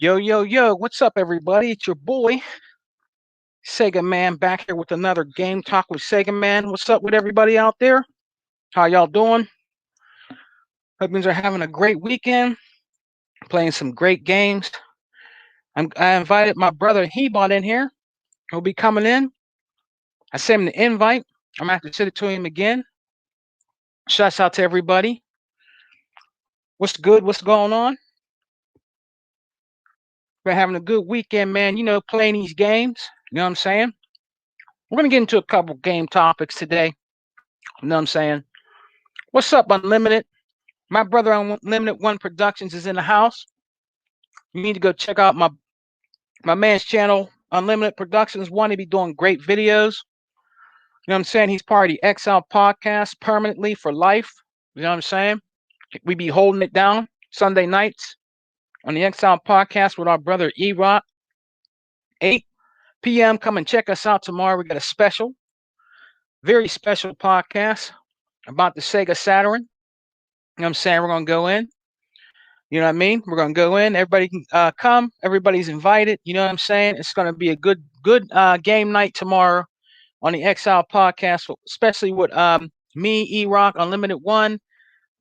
Yo, yo, yo, what's up, everybody? It's your boy, Sega Man, back here with another Game Talk with Sega Man. What's up with everybody out there? How y'all doing? Hope you are having a great weekend, playing some great games. I invited my brother Hebot in here. He'll be coming in. I sent him the invite. I'm going to have to send it to him again. Shouts out to everybody. What's good? What's going on? We're having a good weekend, man. Playing these games. You know what I'm saying? We're going to get into a couple game topics today. You know what I'm saying? What's up, Unlimited? My brother Unlimited One Productions is in the house. You need to go check out my man's channel, Unlimited Productions One. He be doing great videos. You know what I'm saying? He's part of the XL podcast permanently for life. You know what I'm saying? We be holding it down Sunday nights on the XL podcast with our brother E-Rock. 8 p.m. Come and check us out tomorrow. We got a special, very special podcast about the Sega Saturn. You know what I'm saying? We're going to go in. You know what I mean? We're gonna go in. Everybody can come. Everybody's invited. You know what I'm saying? It's gonna be a good game night tomorrow on the XL podcast, especially with me, E Rock, Unlimited One,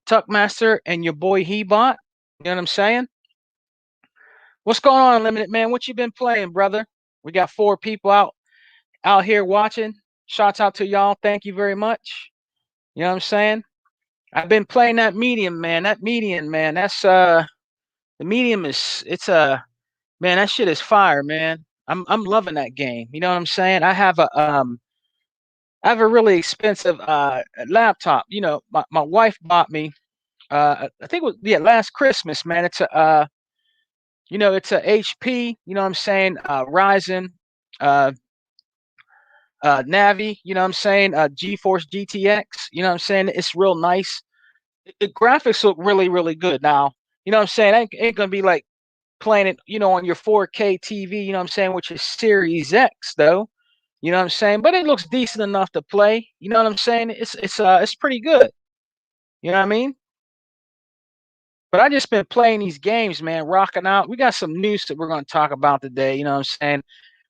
Tuckmaster, and your boy Hebot. You know what I'm saying? What's going on, Unlimited Man? What you been playing, brother? We got 4 people out here watching. Shouts out to y'all. Thank you very much. You know what I'm saying? I've been playing that medium, man. That medium, man. That's the medium is it's a Man, that shit is fire, man. I'm loving that game. You know what I'm saying? I have a really expensive laptop. My wife bought me I think it was last Christmas, man. It's a HP, you know what I'm saying? Ryzen uh Navi, you know what I'm saying? GeForce GTX, you know what I'm saying? It's real nice. The graphics look really, really good. Now, you know what I'm saying? Ain't gonna be like playing it, on your 4K TV, you know what I'm saying, which is Series X though. You know what I'm saying? But it looks decent enough to play. You know what I'm saying? It's pretty good. You know what I mean? But I just been playing these games, man, rocking out. We got some news that we're gonna talk about today, you know what I'm saying?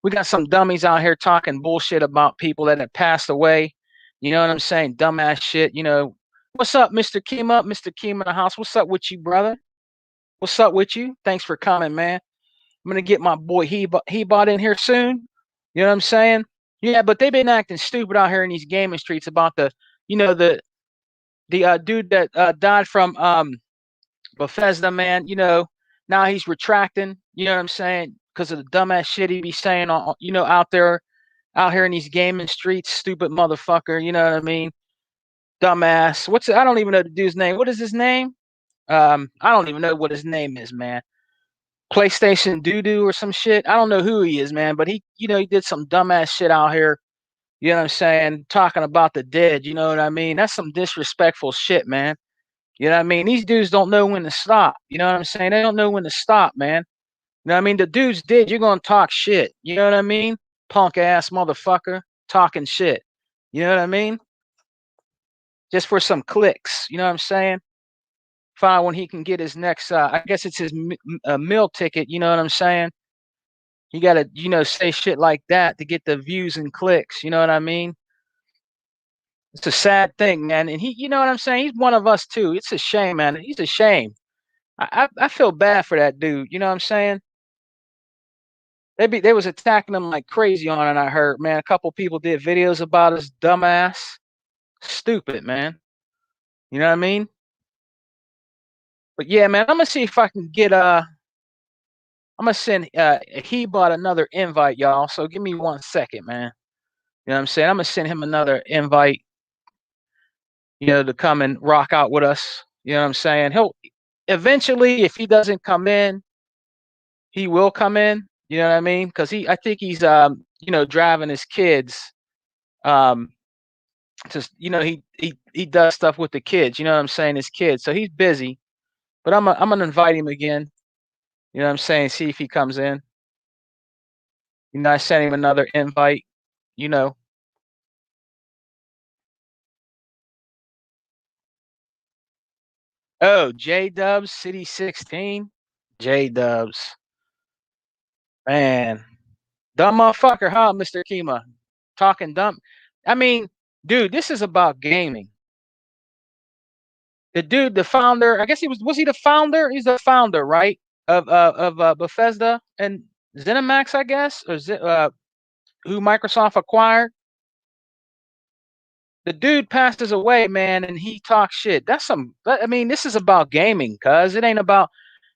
We got some dummies out here talking bullshit about people that have passed away. You know what I'm saying? Dumbass shit. What's up, Mr. Keem up? Mr. Keem in the house. What's up with you, brother? What's up with you? Thanks for coming, man. I'm gonna get my boy Hebot in here soon. You know what I'm saying? Yeah, but they've been acting stupid out here in these gaming streets about you know, the dude that died from Bethesda, man. Now he's retracting. You know what I'm saying? Because of the dumbass shit he be saying, out here in these gaming streets. Stupid motherfucker. You know what I mean? Dumbass. I don't even know the dude's name. What is his name? I don't even know what his name is, man. PlayStation Doo or some shit. I don't know who he is, man, but he did some dumbass shit out here. You know what I'm saying? Talking about the dead. You know what I mean? That's some disrespectful shit, man. You know what I mean? These dudes don't know when to stop. You know what I'm saying? They don't know when to stop, man. You know what I mean? The dude's dead. You're gonna talk shit. You know what I mean? Punk ass motherfucker talking shit. You know what I mean? Just for some clicks. You know what I'm saying? Find when he can get his next. I guess it's his meal ticket. You know what I'm saying? You gotta, say shit like that to get the views and clicks. You know what I mean? It's a sad thing, man. And you know what I'm saying? He's one of us too. It's a shame, man. He's a shame. I feel bad for that dude. You know what I'm saying? They was attacking him like crazy on it. I heard, man. A couple people did videos about his dumbass. Stupid, man. You know what I mean? But yeah, man. I'm gonna see if I can get I'm gonna send he bought another invite, y'all. So give me 1 second, man. You know what I'm saying? I'm gonna send him another invite, to come and rock out with us. You know what I'm saying? He'll eventually, if he doesn't come in, he will come in. You know what I mean? Because I think he's driving his kids. Um, just he does stuff with the kids. You know what I'm saying? His kids. So he's busy. But I'm gonna invite him again. You know what I'm saying? See if he comes in. I sent him another invite. You know. Oh, J Dubs, City 16. J Dubs. Man, dumb motherfucker, huh, Mr. Kima? Talking dumb. I mean, dude, this is about gaming. The dude, the founder, I guess was he the founder? He's the founder, right? Of Bethesda and ZeniMax, I guess, or who Microsoft acquired. The dude passes away, man, and he talks shit. I mean, this is about gaming, cuz it ain't about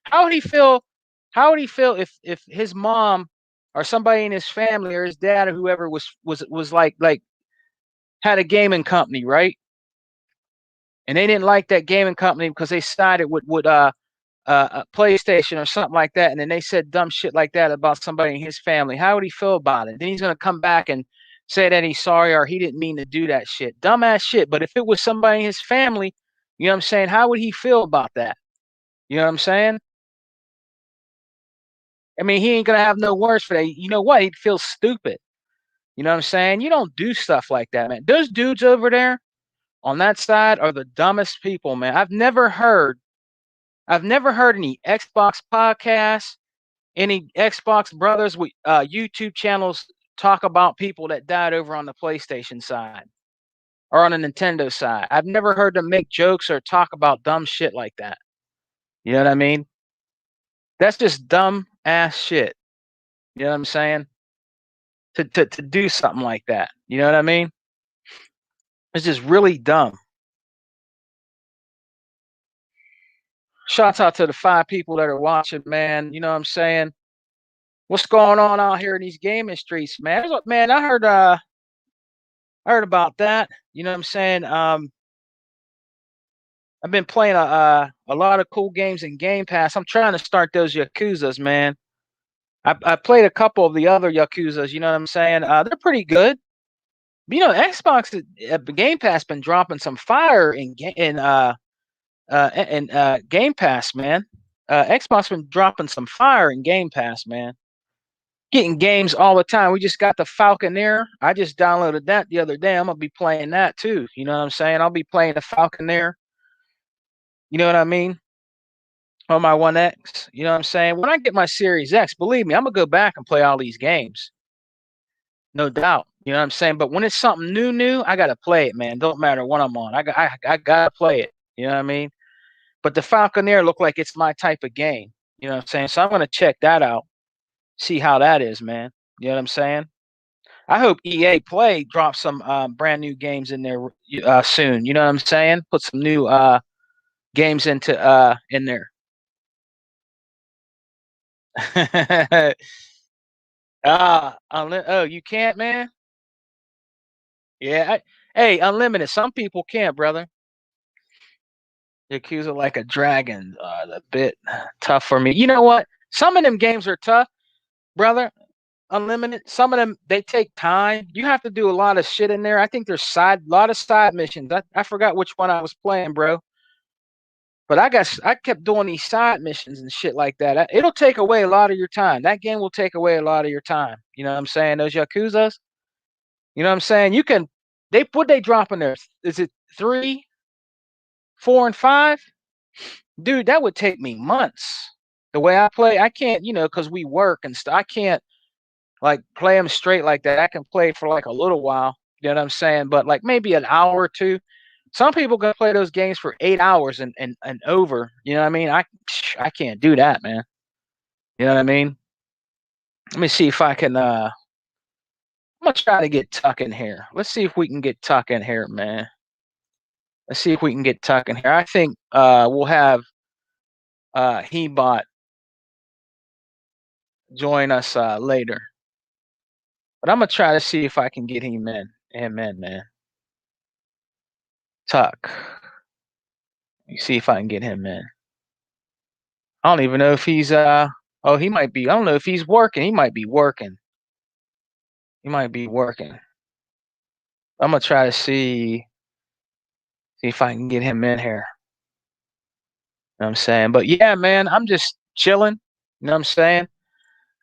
how would he feel. How would he feel if his mom or somebody in his family or his dad or whoever was like had a gaming company, right? And they didn't like that gaming company because they sided with PlayStation or something like that, and then they said dumb shit like that about somebody in his family. How would he feel about it? Then he's gonna come back and say that he's sorry or he didn't mean to do that shit. Dumbass shit. But if it was somebody in his family, you know what I'm saying? How would he feel about that? You know what I'm saying? I mean, he ain't gonna have no words for that. You know what? He'd feel stupid. You know what I'm saying? You don't do stuff like that, man. Those dudes over there on that side are the dumbest people, man. I've never heard any Xbox podcasts, any Xbox brothers with YouTube channels talk about people that died over on the PlayStation side or on the Nintendo side. I've never heard them make jokes or talk about dumb shit like that. You know what I mean? That's just dumb ass shit. You know what I'm saying? To do something like that. You know what I mean? It's just really dumb. Shouts out to the 5 people that are watching, man. You know what I'm saying? What's going on out here in these gaming streets, man? Man, I heard about that. You know what I'm saying? I've been playing a lot of cool games in Game Pass. I'm trying to start those Yakuzas, man. I played a couple of the other Yakuzas. You know what I'm saying? They're pretty good. You know, Xbox Game Pass been dropping some fire in Game Pass, man. Xbox been dropping some fire in Game Pass, man. Getting games all the time. We just got the Falconeer. I just downloaded that the other day. I'm gonna be playing that too. You know what I'm saying? I'll be playing the Falconeer. You know what I mean? On my One X. You know what I'm saying? When I get my Series X, believe me, I'm gonna go back and play all these games. No doubt. You know what I'm saying? But when it's something new, I gotta play it, man. Don't matter what I'm on. I gotta play it. You know what I mean? But the Falconeer look like it's my type of game. You know what I'm saying? So I'm gonna check that out, see how that is, man. You know what I'm saying? I hope EA Play drops some brand new games in there soon. You know what I'm saying? Put some new games into in there. Oh, you can't, man. Yeah, hey, unlimited. Some people can't, brother. Yakuza like a dragon, a bit tough for me. You know what? Some of them games are tough, brother. Unlimited. Some of them they take time. You have to do a lot of shit in there. I think there's lot of side missions. I forgot which one I was playing, bro. But I kept doing these side missions and shit like that. It'll take away a lot of your time. That game will take away a lot of your time. You know what I'm saying? Those Yakuzas. You know what I'm saying? You can they drop in there? Is it 3, 4, and 5? Dude, that would take me months. The way I play, I can't, because we work and stuff. I can't like play them straight like that. I can play for like a little while. You know what I'm saying? But like maybe an hour or two. Some people can play those games for 8 hours and over. You know what I mean? I can't do that, man. You know what I mean? Let me see if I can. I'm gonna try to get Tuck in here. Let's see if we can get Tuck in here, man. Let's see if we can get Tuck in here. I think we'll have Hebot join us later. But I'm gonna try to see if I can get him in. Amen, man. Tuck. Let me see if I can get him in. I don't even know if he's oh, he might be. I don't know if he's working. He might be working. He might be working. I'm gonna try to see if I can get him in here. You know what I'm saying? But yeah, man, I'm just chilling. You know what I'm saying?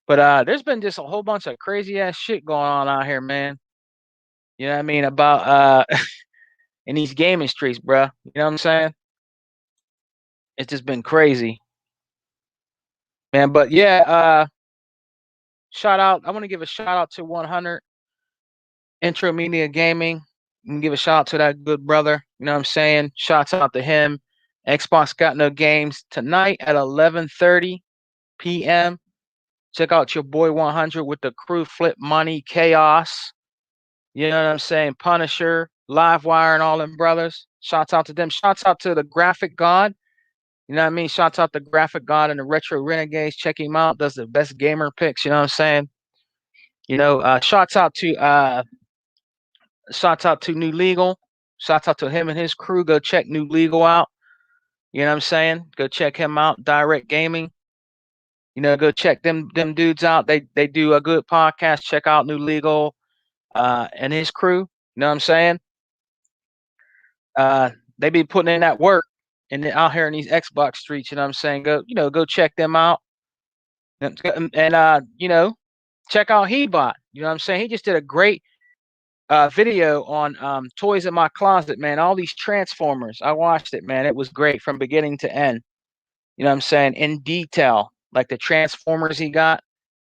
But there's been just a whole bunch of crazy ass shit going on out here, man. You know what I mean? About in these gaming streets, bro. You know what I'm saying? It's just been crazy. Man, but yeah, shout out. I want to give a shout out to 100 Intro Media Gaming. And give a shout out to that good brother. You know what I'm saying? Shouts out to him. Xbox Got No Games tonight at 11:30 p.m. Check out your boy 100 with the crew, Flip Money, Chaos. You know what I'm saying? Punisher, Livewire, and all them brothers. Shouts out to them. Shouts out to the Graphic God. You know what I mean? Shouts out the Graphic God and the Retro Renegades. Check him out. Does the best gamer picks. You know what I'm saying? You know, shouts out to New Legal. Shouts out to him and his crew. Go check New Legal out. You know what I'm saying? Go check him out. Direct Gaming. You know, go check them dudes out. They do a good podcast. Check out New Legal and his crew. You know what I'm saying? Uh, they be putting in that work and out here in these Xbox streets. You know what I'm saying? Go check them out. And check out Hebot. You know what I'm saying? He just did a great video on toys in my closet, man. All these Transformers. I watched it, man. It was great from beginning to end. You know what I'm saying? In detail, like the Transformers he got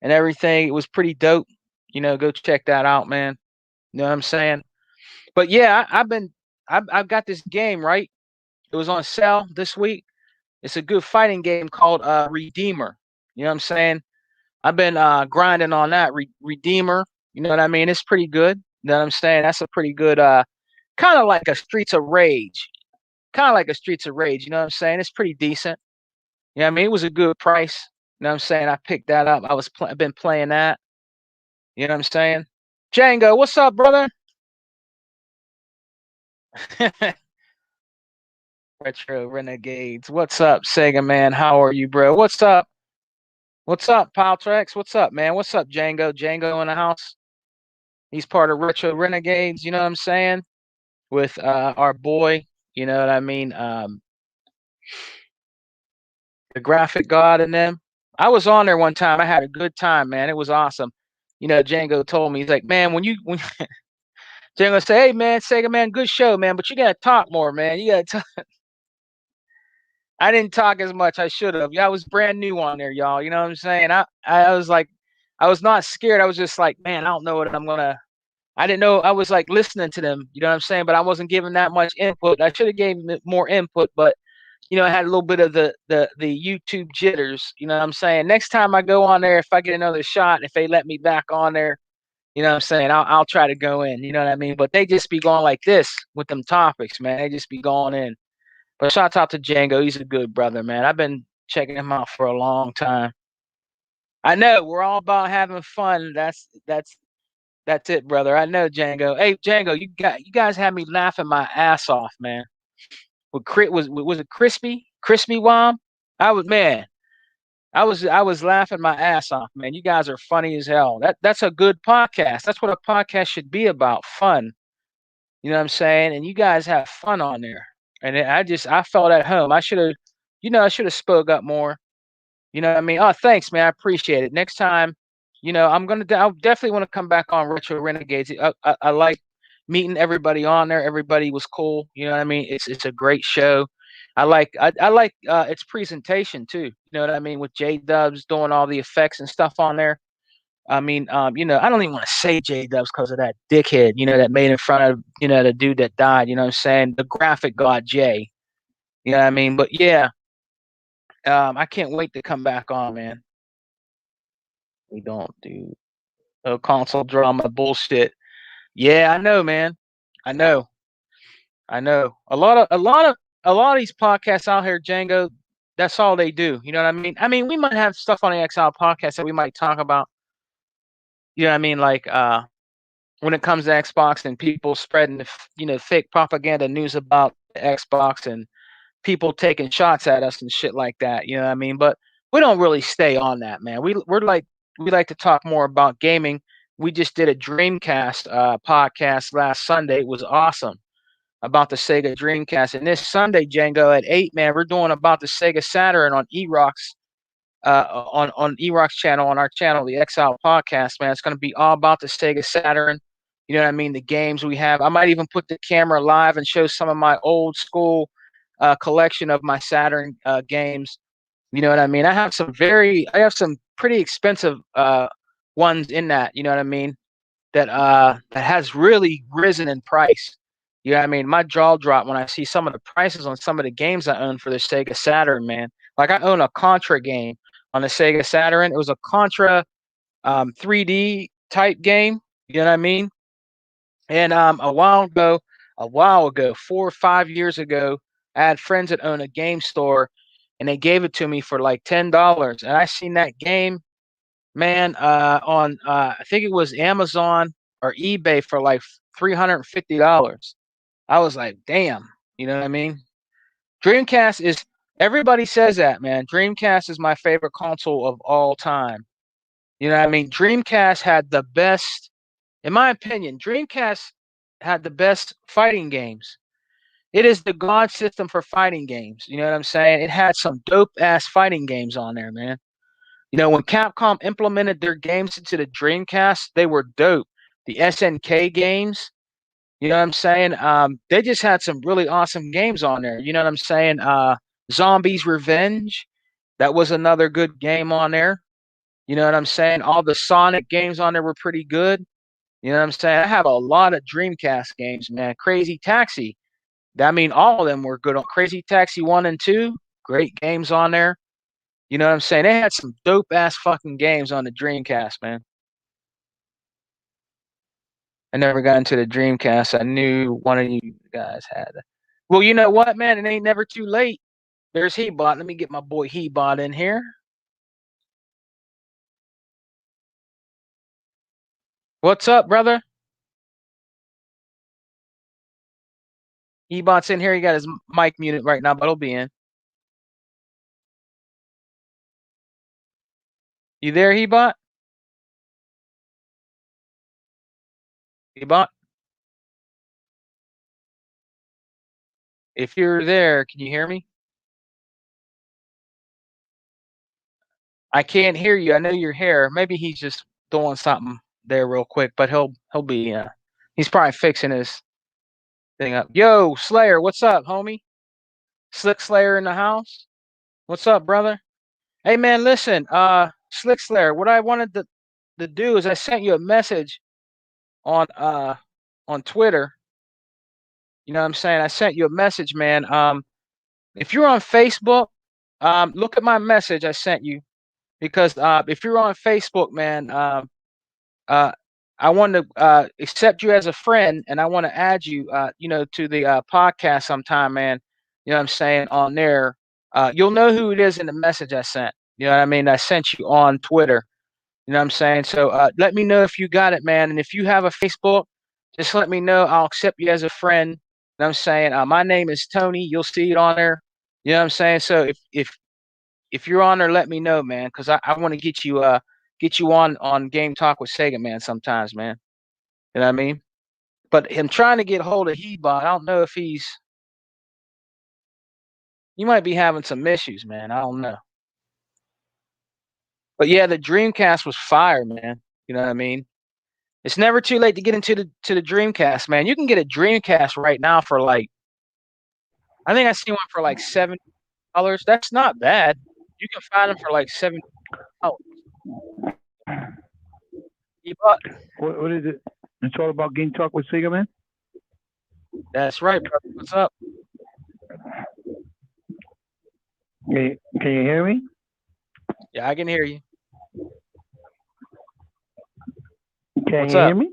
and everything. It was pretty dope. You know, go check that out, man. You know what I'm saying? But yeah, I've got this game, right? It was on sale this week. It's a good fighting game called Redeemer. You know what I'm saying? I've been grinding on that Redeemer. You know what I mean? It's pretty good. You know what I'm saying? That's a pretty good kind of like a Streets of Rage. Kind of like a Streets of Rage, you know what I'm saying? It's pretty decent. You know what I mean? It was a good price. You know what I'm saying? I picked that up. I've been playing that. You know what I'm saying? Django, what's up, brother? Retro Renegades. What's up, Sega man? How are you, bro? What's up? What's up, Paltrex? What's up, man? What's up, Django? Django in the house. He's part of Retro Renegades, you know what I'm saying? With our boy, you know what I mean? The Graphic God and them. I was on there one time. I had a good time, man. It was awesome. You know, Django told me, he's like, man, when Django say, hey man, Sega man, good show, man, but you gotta talk more, man. You gotta talk. I didn't talk as much. I should have. Yeah, I was brand new on there, y'all. You know what I'm saying? I was like, I was not scared. I was just like, man, I don't know what I'm gonna. I didn't know. I was like listening to them. You know what I'm saying? But I wasn't giving that much input. I should have gave more input, but I had a little bit of the YouTube jitters. You know what I'm saying? Next time I go on there, if I get another shot, if they let me back on there, you know what I'm saying? I'll try to go in. You know what I mean? But they just be going like this with them topics, man. They just be going in. But shout out to Django. He's a good brother, man. I've been checking him out for a long time. I know we're all about having fun. That's it, brother. I know, Django. Hey, Django, you guys had me laughing my ass off, man. Was it crispy Wom? Man. I was laughing my ass off, man. You guys are funny as hell. That's a good podcast. That's what a podcast should be about, fun. You know what I'm saying? And you guys have fun on there. And I felt at home. I should have spoke up more. You know what I mean? Oh, thanks, man. I appreciate it. Next time, I'll definitely want to come back on Retro Renegades. I like meeting everybody on there. Everybody was cool. You know what I mean? It's a great show. I like its presentation too. You know what I mean? With J Dubs doing all the effects and stuff on there. I mean, I don't even want to say J Dubs because of that dickhead, that made in front of, the dude that died, you know what I'm saying? The Graphic God J. You know what I mean? But yeah, I can't wait to come back on, man. We don't do console drama bullshit. Yeah, I know, man. I know. I know. A lot of these podcasts out here, Django, that's all they do. You know what I mean? I mean, we might have stuff on the XL podcast that we might talk about. You know what I mean? Like when it comes to Xbox and people spreading fake propaganda news about the Xbox and people taking shots at us and shit like that. You know what I mean? But we don't really stay on that, man. We like to talk more about gaming. We just did a Dreamcast podcast last Sunday. It was awesome about the Sega Dreamcast. And this Sunday, Django at 8, man, we're doing about the Sega Saturn on E-Rock's on E-Rock's channel, on our channel, the XL podcast, man. It's going to be all about the Sega Saturn. You know what I mean? The games we have. I might even put the camera live and show some of my old school collection of my Saturn games. You know what I mean? I have some pretty expensive ones in that. You know what I mean? That has really risen in price. You know what I mean? My jaw dropped when I see some of the prices on some of the games I own for the Sega Saturn, man. Like I own a Contra game on the Sega Saturn. It was a Contra 3D type game. You know what I mean? And a while ago, 4 or 5 years ago, I had friends that own a game store, and they gave it to me for like $10. And I seen that game, man, on I think it was Amazon or eBay for like $350. I was like, damn, you know what I mean? Dreamcast is everybody says that, man. Dreamcast is my favorite console of all time. You know what I mean? Dreamcast had the best, in my opinion, Dreamcast had the best fighting games. It is the god system for fighting games. You know what I'm saying? It had some dope ass fighting games on there, man. You know, when Capcom implemented their games into the Dreamcast, they were dope. The SNK games, you know what I'm saying? They just had some really awesome games on there. You know what I'm saying? Zombies Revenge, that was another good game on there. You know what I'm saying? All the Sonic games on there were pretty good. You know what I'm saying? I have a lot of Dreamcast games, man. Crazy Taxi. I mean, all of them were good. On Crazy Taxi 1 and 2, great games on there. You know what I'm saying? They had some dope ass fucking games on the Dreamcast, man. I never got into the Dreamcast. I knew one of you guys had it. Well, you know what, man? It ain't never too late. There's Hebot. Let me get my boy Hebot in here. What's up, brother? Hebot's in here. He got his mic muted right now, but he'll be in. You there, Hebot? Hebot? If you're there, can you hear me? I can't hear you. I know you're here. Maybe he's just doing something there real quick, but he'll be he's probably fixing his thing up. Yo, Slayer, what's up, homie? Slick Slayer in the house. What's up, brother? Hey man, listen, Slick Slayer, what I wanted to do is I sent you a message on Twitter. You know what I'm saying? I sent you a message, man. If you're on Facebook, look at my message I sent you because if you're on Facebook, man, uh, I want to accept you as a friend, and I want to add you, you know, to the podcast sometime, man. You know what I'm saying? On there, you'll know who it is in the message I sent. You know what I mean? I sent you on Twitter. You know what I'm saying? So let me know if you got it, man. And if you have a Facebook, just let me know. I'll accept you as a friend. You know what I'm saying? My name is Tony. You'll see it on there. You know what I'm saying? So if you're on there, let me know, man, because I want to get you on Game Talk with Sega, man, sometimes, man. You know what I mean? But him trying to get hold of Hebot, I don't know if you might be having some issues, man. I don't know. But yeah, the Dreamcast was fire, man. You know what I mean? It's never too late to get into the Dreamcast, man. You can get a Dreamcast right now for like I think I see one for like $70. That's not bad. You can find them for like $70. Hebot. What is it? It's all about Game Talk with Sega Man. That's right, brother. What's up? Can you hear me? Yeah, I can hear you. Can What's you up? hear me?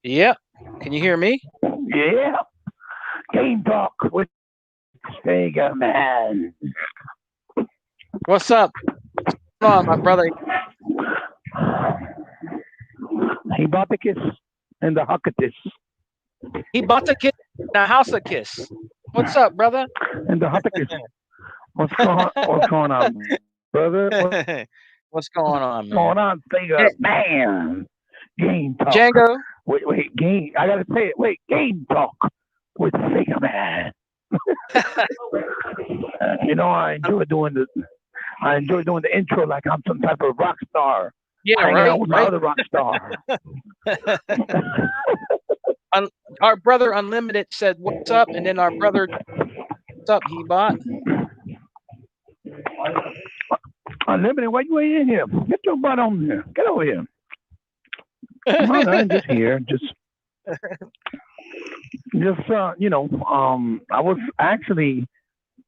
Yep. Can you hear me? Yeah. Game Talk with Sega Man. What's up? What's going on, my brother? He bought the kiss and the Huckatus. He bought the kiss, the house of kiss. What's up, brother? And the Huckatus. What's going on, brother? What's going on, man? Going on, Sega Man? Game Talk. Django? Wait, game. I gotta say it. Wait, Game Talk with Sega Man. You know, I enjoy doing the intro like I'm some type of rock star. Yeah, hanging right. out with my other rock star. Our brother Unlimited said, "What's up?" And then our brother, "What's up, Hebot?" Unlimited, why you ain't in here? Get your butt on here. Get over here. Come on, I'm just here. I was actually,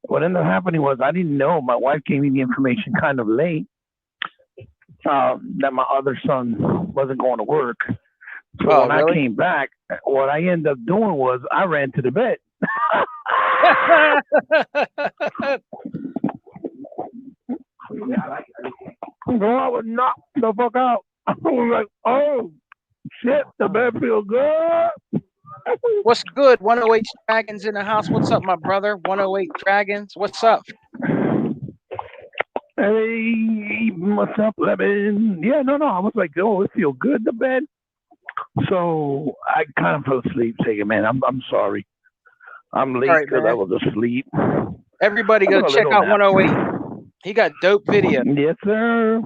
what ended up happening was I didn't know. My wife gave me the information kind of late that my other son wasn't going to work. So Oh, when I really? came back, what I ended up doing was I ran to the bed. Bro, I was knocked the fuck out. I was like, oh, shit, the bed feels good. What's good? 108 Dragons in the house. What's up, my brother? 108 Dragons. What's up? Hey, what's up, Lemon? Yeah, no. I was like, oh, it feels good, the bed. So I kind of fell asleep, saying, man, I'm sorry. I'm All late right, because I man. was asleep. Everybody I go took a check little out nap. 108. He got dope video, Yes, sir.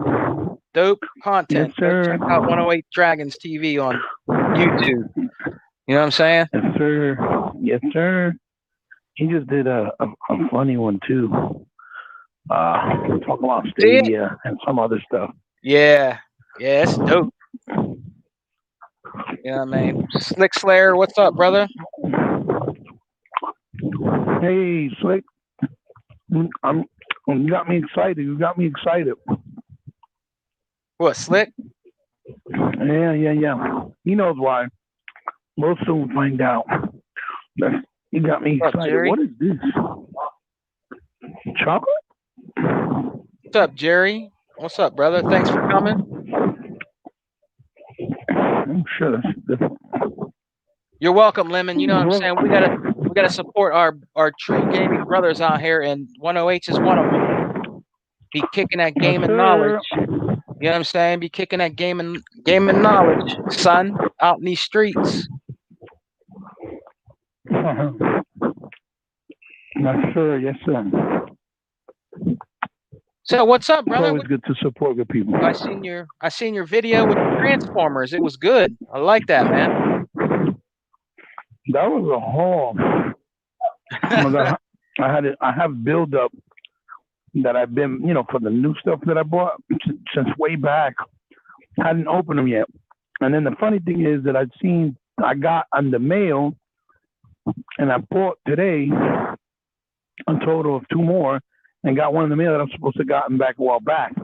dope Yes, content. Go sir. check out 108 Dragons TV on YouTube. You know what I'm saying? Yes, sir. Yes, sir. He just did a funny one, too. Talking about See it? Stadia and some other stuff. Yeah. Yeah, it's dope. You know what I mean? Slick Slayer, what's up, brother? Hey, Slick. You got me excited. You got me excited. What, Slick? Yeah. He knows why. We'll soon find out. You got me What's up, excited. Jerry? What is this? Chocolate? What's up, Jerry? What's up, brother? Thanks for coming. I'm sure that's different. You're welcome, Lemon. You know what I'm saying? We gotta support our true gaming brothers out here, and 108 is one of them. Be kicking that Yes, gaming knowledge. sir. You know what I'm saying? Be kicking that gaming knowledge, son, out in these streets. Yes, sir. Yes, sir. So what's up, It's brother? always good to support good people. I seen your video with the Transformers. It was good. I like that, man. That was a haul. I have build up that I've been, for the new stuff that I bought since way back. I hadn't opened them yet. And then the funny thing is that I got on the mail, and I bought today a total of 2 more, and got one in the mail that I'm supposed to have gotten back a while back.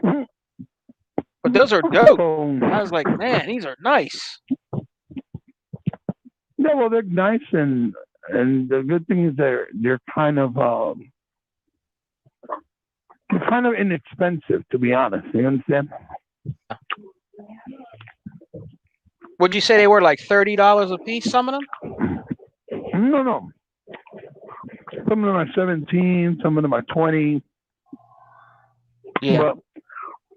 But those are dope. So, I was like, man, these are nice. yeah, well, they're nice, and the good thing is they're kind of inexpensive, to be honest. You understand? Would you say they were like $30 a piece? Some of them? No. Some of them are 17, some of them are 20. Yeah. But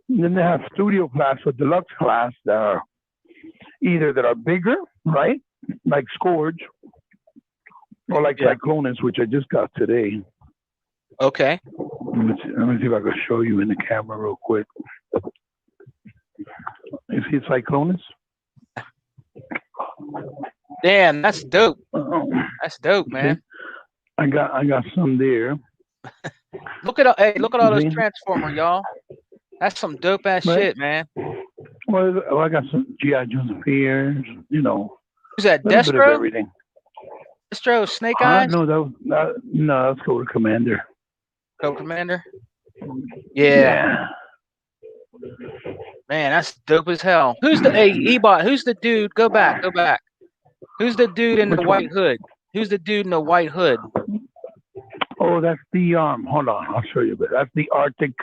then they have studio class or deluxe class that are bigger, right? Like Scourge, or like Cyclonus, which I just got today. Okay. Let me see if I can show you in the camera real quick. You see Cyclonus? Damn, that's dope. That's dope, man. I got some there. Look at all those Transformers, y'all. That's some dope ass shit, man. Well, I got some G.I. Joe's Fears, Who's that? A little bit of Destro? everything. Destro, Snake Eyes? No, that's Cobra Commander. Cobra Commander? Yeah. Man, that's dope as hell. Who's the Ebot? Who's the dude? Go back. Who's the dude in the white hood? Who's the dude in the white hood? Oh, that's the hold on, I'll show you. But that's the Arctic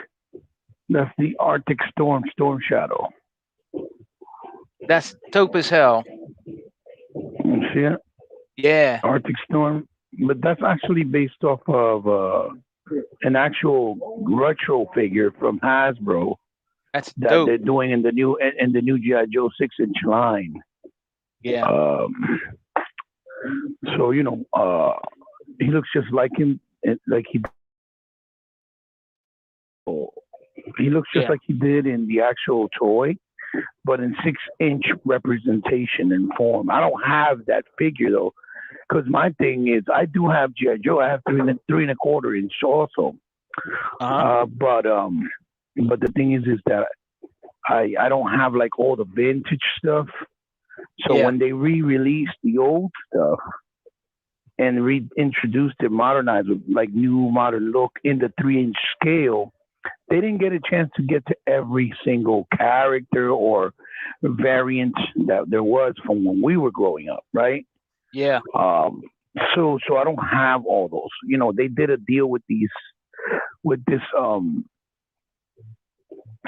Storm Shadow. That's dope as hell. You see it? Yeah. Arctic Storm, but that's actually based off of an actual retro figure from Hasbro. That's that dope. They're doing in the new G.I. Joe 6-inch line. Yeah. So he looks just like him, he looks just like he did in the actual toy, but in 6-inch representation and form. I don't have that figure though, because my thing is I do have G.I. Joe. I have 3 1/4 inch also. Uh-huh. But the thing is that I don't have like all the vintage stuff. So Yeah. when they re-released the old stuff and reintroduced it, modernized with like new modern look in the 3-inch scale, they didn't get a chance to get to every single character or variant that there was from when we were growing up, right? Yeah. Um, so I don't have all those. You know, they did a deal with these with this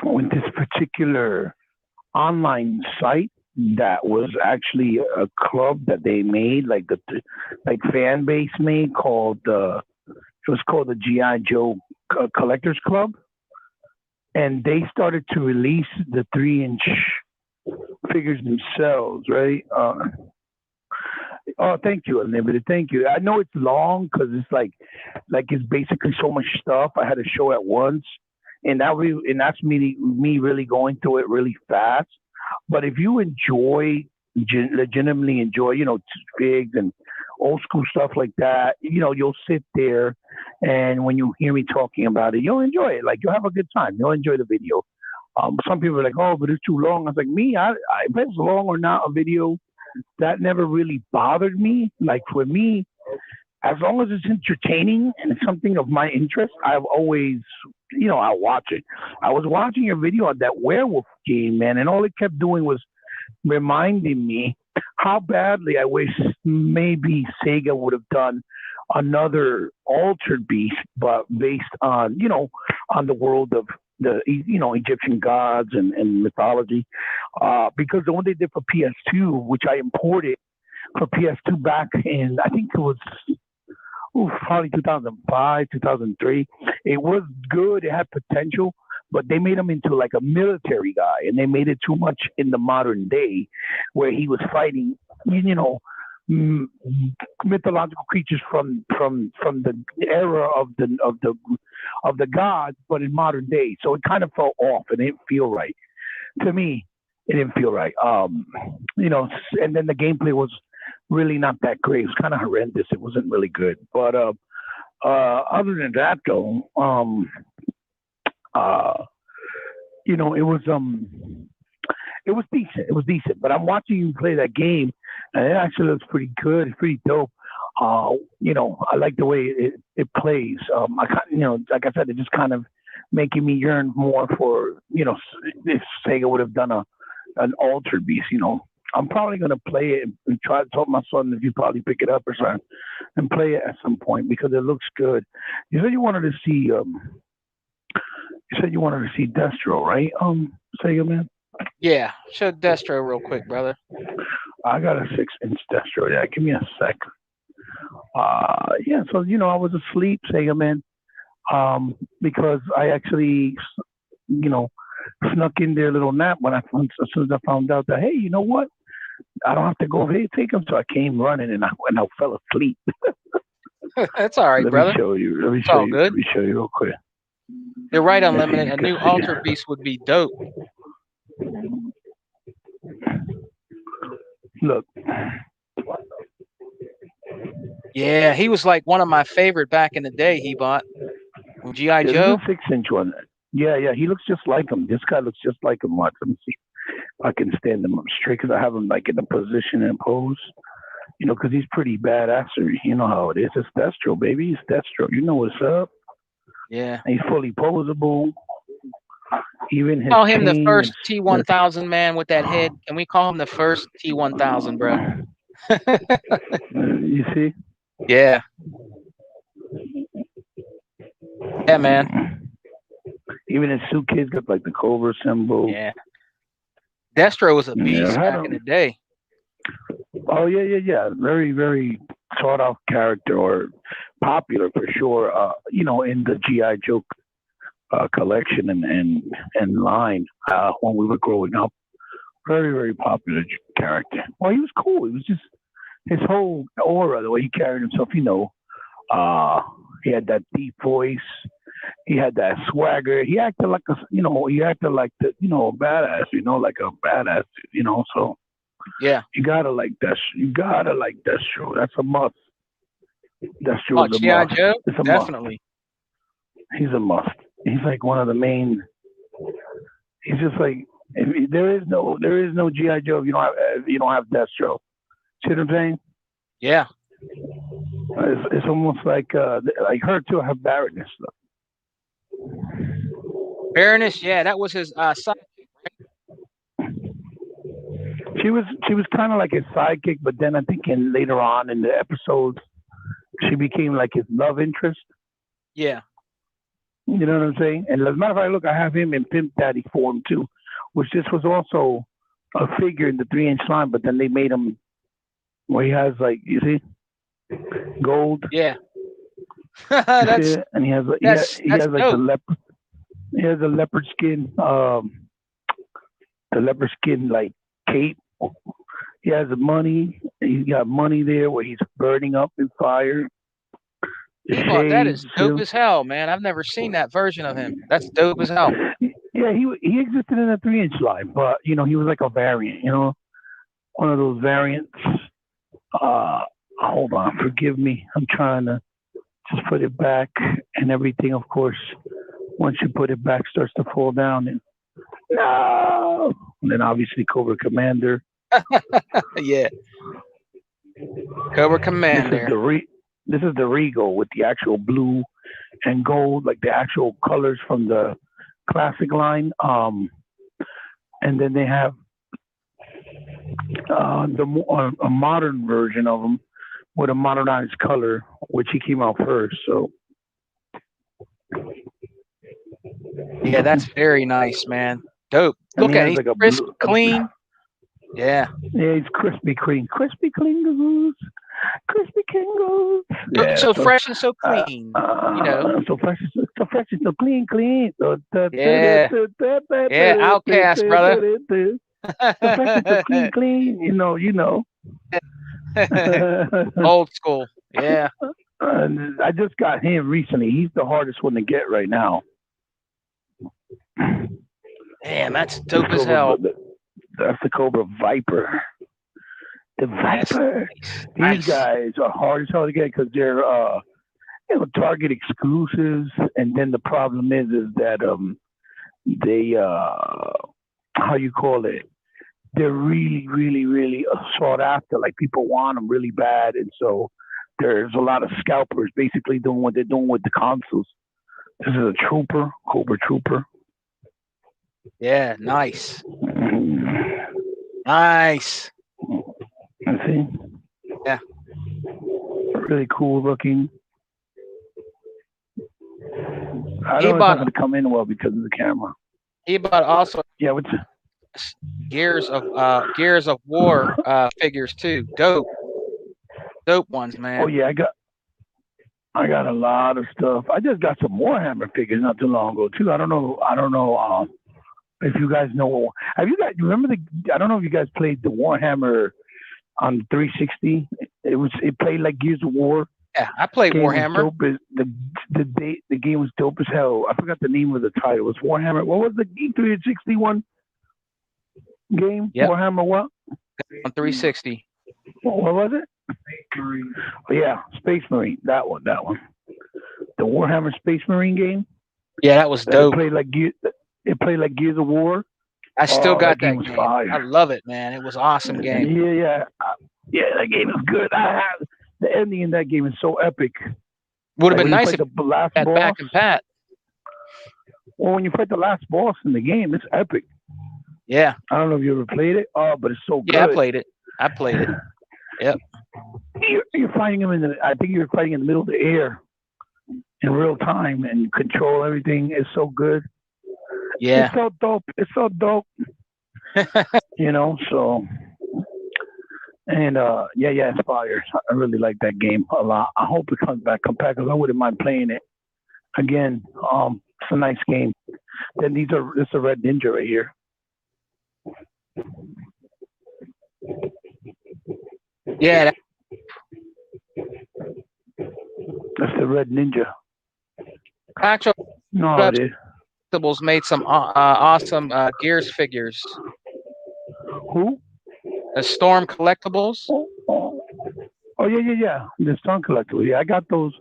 with this particular online site that was actually a club that they made, like like fan base made called it was called the GI Joe Collectors Club, and they started to release the 3-inch figures themselves, right? Oh, thank you, Unlimited. Thank you. I know it's long because it's like it's basically so much stuff. I had to show at once, and and that's me really going through it really fast. But if you enjoy, legitimately enjoy, figs and old school stuff like that, you'll sit there, and when you hear me talking about it, you'll enjoy it. Like you'll have a good time. You'll enjoy the video. Some people are like, "Oh, but it's too long." I was like, "Me, if it's long or not a video, that never really bothered me. Like for me, as long as it's entertaining and it's something of my interest, I've always, I'll watch it. I was watching a video of that werewolf game, man, and all it kept doing was reminding me how badly I wish maybe Sega would have done another altered beast, but based on, on the world of the, Egyptian gods and mythology. Because the one they did for PS2, which I imported for PS2 back in, I think it was probably 2005, 2003. It was good. It had potential, but they made him into like a military guy, and they made it too much in the modern day, where he was fighting, mythological creatures from the era of the gods, but in modern day. So it kind of fell off, and it didn't feel right to me. It didn't feel right. And then the gameplay was really not that great. It was kind of horrendous. It wasn't really good. But other than that, though, uh, it was decent. It was decent. But I'm watching you play that game, and it actually looks pretty good. It's pretty dope. I like the way it plays. I kind, like I said, it just kind of making me yearn more for, if Sega would have done an altered beast. I'm probably gonna play it and try to tell my son if you probably pick it up or something and play it at some point because it looks good. You said you wanted to see Destro, right? Sega man. Yeah. Show Destro real quick, brother. I got a 6-inch Destro. Yeah, give me a sec. Yeah. So I was asleep, Sega man, because I actually, snuck in their little nap as soon as I found out that, hey, you know what? I don't have to go over here take them. So I came running and I fell asleep. That's all right, Let me brother. show you. Let me It's show all you. good. Let me show you real quick. You're right, Let's see if Unlimited. you A can new see. Alter Beast would be dope. Look. Yeah, he was like one of my favorite back in the day. He bought GI This is Joe. a 6-inch one. Yeah, yeah. He looks just like him. This guy looks just like him. Watch. Let me see if I can stand him up straight because I have him like in a position and pose. Because he's pretty badass. You know how it is. It's Destro, baby. It's Destro. You know what's up. Yeah. He's fully posable. Even his Call him the chain first is. T1000 man with that head. Can we call him the first T1000, bro? You see? Yeah. Yeah, man. Even his suitcase got like the Cobra symbol. Yeah. Destro was a beast Yeah, back in the day. Oh yeah. Very, very sought out character or popular for sure. In the GI Joe collection and line when we were growing up. Very, very popular character. Well, he was cool. It was just his whole aura, the way he carried himself. He had that deep voice. He had that swagger. He acted like a badass. Like a badass. So. Yeah. You gotta like that. You gotta like Destro. That's a must. Destro Oh, is a GI must. Joe? It's a Definitely. He's a must. He's like one of the main. He's just like there is no GI Joe if you don't have Destro. See what I'm saying? Yeah. It's almost like her too. I have Baroness. Baroness, yeah, that was his side. She was kind of like his sidekick, but then I think later on in the episodes, she became like his love interest. Yeah. You know what I'm saying? And as a matter of fact, look, I have him in Pimp Daddy form too, which this was also a figure in the 3-inch line, but then they made him where he has like you see gold. Yeah. That's and he has like dope. he has a leopard skin the leopard skin like cape. He has money. He's got money there where he's burning up in fire. That is dope as hell, man. I've never seen that version of him. That's dope as hell. Yeah, he existed in a 3-inch line, but he was like a variant. One of those variants. Hold on, forgive me. I'm trying to just put it back, and everything. Of course, once you put it back, starts to fall down. And no, and then obviously Cobra Commander. Yeah, Cobra Commander. This is the Regal with the actual blue and gold, like the actual colors from the classic line. And then they have a modern version of them with a modernized color, which he came out first. So yeah, that's very nice, man. Dope. Look at it. He's like crisp, clean. Yeah. Yeah, he's crispy clean. Crispy clean goose. Crispy Kingles. Yeah, so fresh and so clean. So fresh and so clean. Yeah. Yeah, Outcast, brother. So fresh and so clean. You know. Old school. Yeah. I just got him recently. He's the hardest one to get right now. Damn, that's dope as hell. That's the Cobra Viper. The Viper. These guys are hard as hell to get because they're Target exclusives, and then the problem is that they how you call it? They're really, really, really sought after. Like people want them really bad, and so there's a lot of scalpers basically doing what they're doing with the consoles. This is a trooper, Cobra Trooper. Yeah, nice. Nice. I see. Yeah. Really cool looking. I know it's not going to come in well because of the camera. He bought also what's Gears of War figures too. Dope ones, man. Oh yeah, I got a lot of stuff. I just got some Warhammer figures not too long ago too. I don't know if you guys know. Remember I don't know if you guys played the Warhammer on 360. It played like Gears of War. Yeah, I played Warhammer. The game was dope as hell. I forgot the name of the title. It was Warhammer. What was the 361 game? Yep. Warhammer what? On 360. What was it? Oh, yeah, Space Marine. That one. The Warhammer Space Marine game. Yeah, that was dope. It played like Gears of War. I still got that game. I love it, man. It was an awesome game. Yeah, that game is good. The ending in that game is so epic. Would have been nice if the last boss back and pat. Well, when you fight the last boss in the game, it's epic. Yeah. I don't know if you ever played it. Oh, but it's so good. Yeah, I played it. Yep. You're fighting him I think you're fighting in the middle of the air in real time and control everything. It's so good. Yeah. It's so dope. So. And Inspires. I really like that game a lot. I hope it comes back compact because I wouldn't mind playing it again. It's a nice game. Then this is a Red Ninja right here. Yeah. That's the Red Ninja. Actual it is. Made some awesome Gears figures. Who? The Storm Collectibles. Oh, yeah. The Storm Collectibles. Yeah, I got those.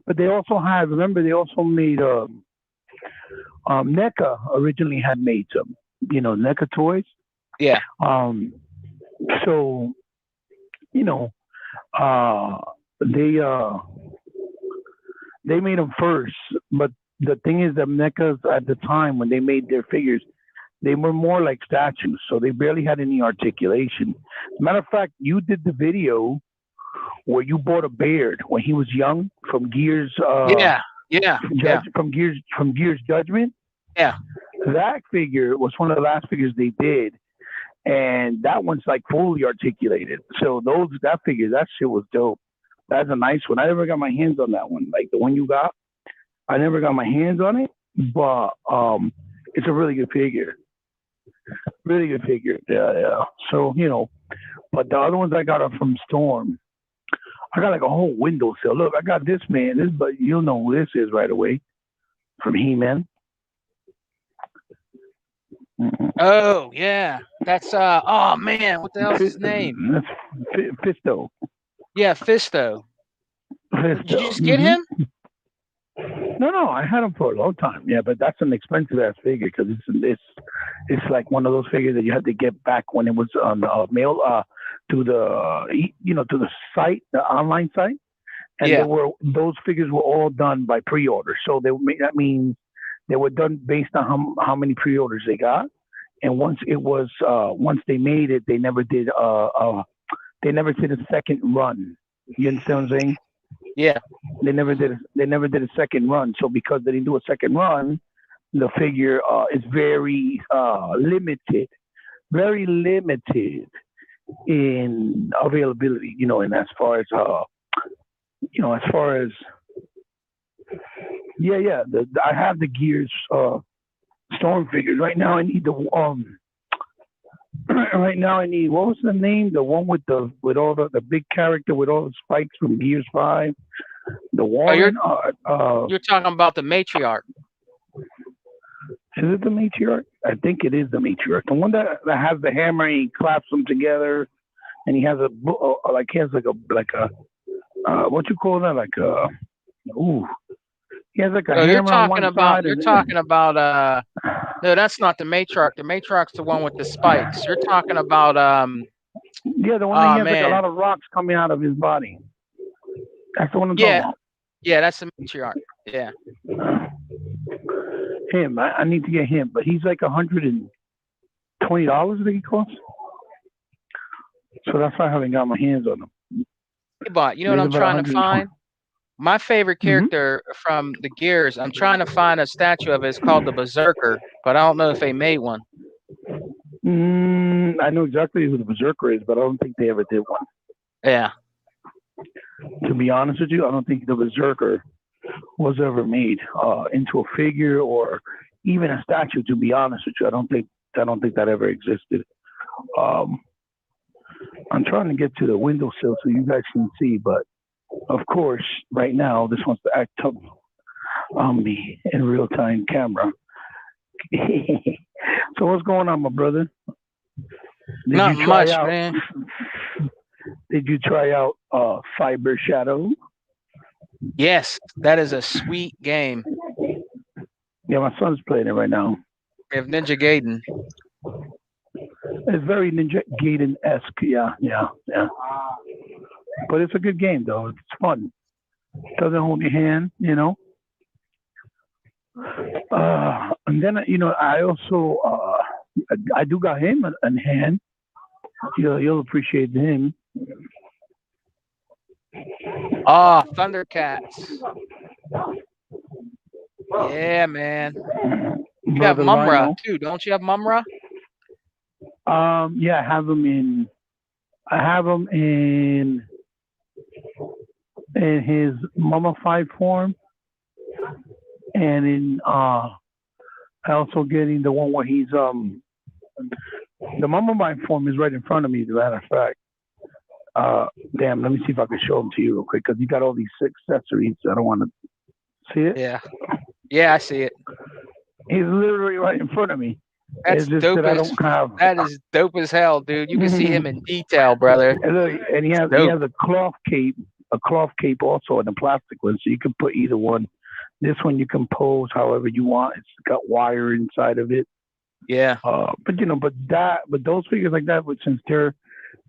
But they also have. Remember, they also made NECA originally had made some, NECA toys. Yeah. Um, so you know, uh, they uh, they made them first, but the thing is that NECAs at the time when they made their figures, they were more like statues, so they barely had any articulation. As a matter of fact, you did the video where you bought a beard when he was young from Gears, Yeah. Yeah. Yeah. from Gears Judgment. Yeah. That figure was one of the last figures they did, and that one's like fully articulated. So that figure, that shit was dope. That's a nice one. I never got my hands on that one, like the one you got. I never got my hands on it, but it's a really good figure. Really good figure. Yeah, yeah. So but the other ones I got are from Storm. I got like a whole windowsill. Look, I got this man. But you'll know who this is right away from He-Man. Oh yeah, that's oh man, what the hell's his name? That's Fisto. Yeah, Fisto. Did you Fisto. just get him? No, I had him for a long time. Yeah, but that's an expensive ass figure because it's like one of those figures that you had to get back when it was on mail to the site, the online site, and Yeah. those figures were all done by pre-order. So that means they were done based on how many pre-orders they got, and once they made it, they never did a second run. You understand what I'm saying? Yeah. They never did a second run. So because they didn't do a second run, the figure is very limited in availability. And as far as I have the Gears Storm figures right now. I need right now I need, what was the name? The one with all the big character with all the spikes from Gears 5. The Warren. You're talking about the matriarch. Is it the matriarch? I think it is the matriarch. The one that has the hammer and he claps them together, and he has what you call that? He has like a hammer on one side. You're talking about no, that's not the matriarch. The matriarch's the one with the spikes. You're talking about yeah, the one that he has like a lot of rocks coming out of his body. That's the one I'm talking about. Yeah, that's the matriarch. Yeah. Him. I need to get him, but he's like $120, I think he costs. So that's why I haven't got my hands on him. But you know what I'm trying to find? My favorite character from the Gears, I'm trying to find a statue of it. It's called the Berserker, but I don't know if they made one. I know exactly who the Berserker is, but I don't think they ever did one. Yeah. To be honest with you, I don't think the Berserker was ever made into a figure or even a statue. To be honest with you, I don't think that ever existed. I'm trying to get to the windowsill so you guys can see, but of course, right now this wants to act up on me in real time camera. So what's going on, my brother? Not much, man. Did you try out Cyber Shadow? Yes, that is a sweet game. Yeah, my son's playing it right now. We have Ninja Gaiden. It's very Ninja Gaiden-esque, yeah. But it's a good game, though. It's fun. Doesn't hold your hand, And then, I also, I do got him in hand. You'll appreciate him. Thundercats. Yeah, man. You have Mumra too, don't you have Mumra? Yeah, I have him in his mummified form, and in I also getting the one where he's the mummified form is right in front of me. As a matter of fact, damn, let me see if I can show them to you real quick because you got all these accessories. I don't want to see it. Yeah, I see it. He's literally right in front of me. That's dope. That is dope as hell, dude. You can see him in detail, brother. And he has a cloth cape also in the plastic one, so you can put either one This one you can pose however you want. It's got wire inside of it. Yeah. But those figures like that, but since they're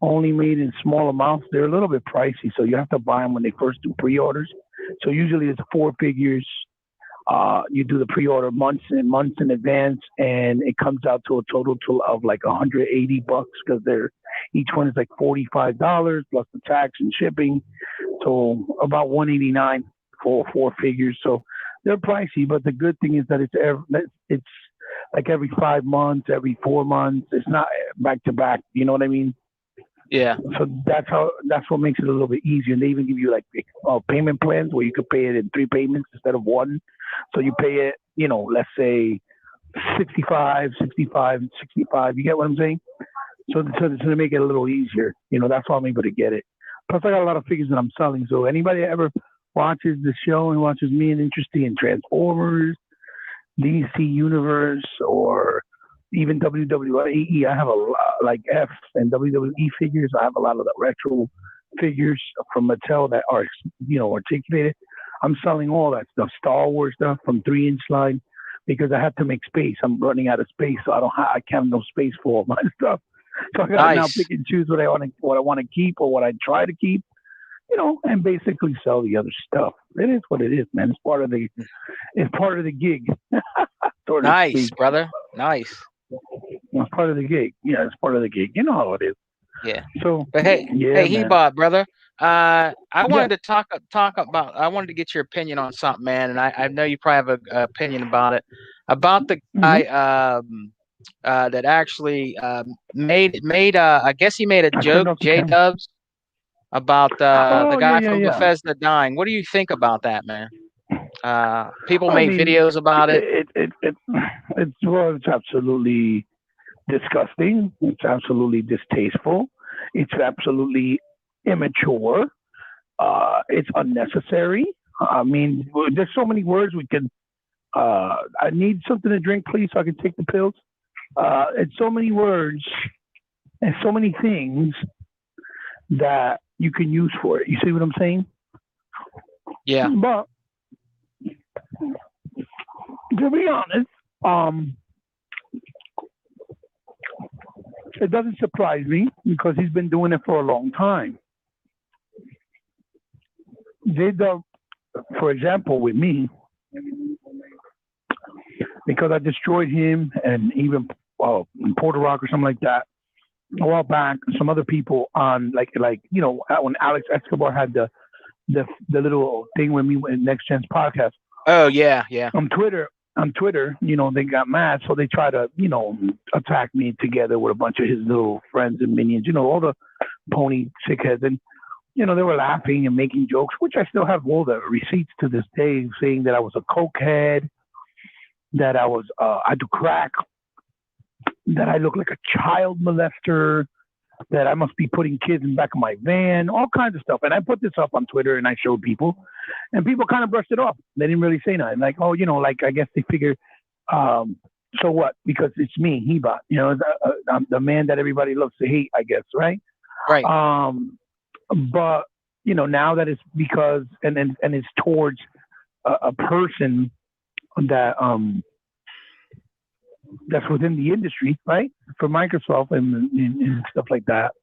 only made in small amounts, they're a little bit pricey. So you have to buy them when they first do pre-orders. So usually it's 4 figures. You do the pre-order months and months in advance, and it comes out to a total of like $180 because they're each one is like $45 plus the tax and shipping, so about 189 for 4 figures. So they're pricey, but the good thing is that it's like every 5 months, every 4 months. It's not back to back. You know what I mean? Yeah. So that's what makes it a little bit easier. And they even give you like payment plans where you could pay it in 3 payments instead of one. So you pay it, let's say 65, 65, 65. You get what I'm saying? So to make it a little easier, that's why I'm able to get it. Plus, I got a lot of figures that I'm selling. So anybody that ever watches the show and watches me and interested in Transformers, DC Universe, or even WWE, I have a lot, like F and WWE figures. I have a lot of the retro figures from Mattel that are, articulated. I'm selling all that stuff, Star Wars stuff from 3-inch line, because I have to make space. I'm running out of space, so I can't have no space for all my stuff. So I got to now pick and choose what I want to keep or what I try to keep, and basically sell the other stuff. It is what it is, man. It's part of the gig. Nice, brother. Nice. It's part of the gig. Yeah, it's part of the gig. You know how it is. Yeah. So, but hey, Hebob, brother. I wanted to talk about. I wanted to get your opinion on something, man. And I know you probably have an opinion about it. About the guy that actually made. I guess he made a joke, J Dubs, about the guy from Bethesda dying. What do you think about that, man? People make videos about it. It's absolutely disgusting. It's absolutely distasteful. It's absolutely immature. It's unnecessary. I mean, there's so many words we can. I need something to drink, please, so I can take the pills. It's so many words and so many things that you can use for it. You see what I'm saying? Yeah. But to be honest, it doesn't surprise me because he's been doing it for a long time. For example, with me, because I destroyed him and even in Puerto Rock or something like that a while back, some other people on like when Alex Escobar had the little thing with me in Next Gen's podcast. Oh yeah. On Twitter, they got mad, so they try to, attack me together with a bunch of his little friends and minions, all the pony sickheads. And, they were laughing and making jokes, which I still have all the receipts to this day, saying that I was a cokehead, that I do crack, that I look like a child molester, that I must be putting kids in the back of my van, all kinds of stuff. And I put this up on Twitter and I showed people, and people kind of brushed it off. They didn't really say nothing. Like, oh, I guess they figure, so what? Because it's me, Hebot, I'm the man that everybody loves to hate, I guess, right? Right. But, now that it's because, and it's towards a person that, that's within the industry, right? For Microsoft and stuff like that.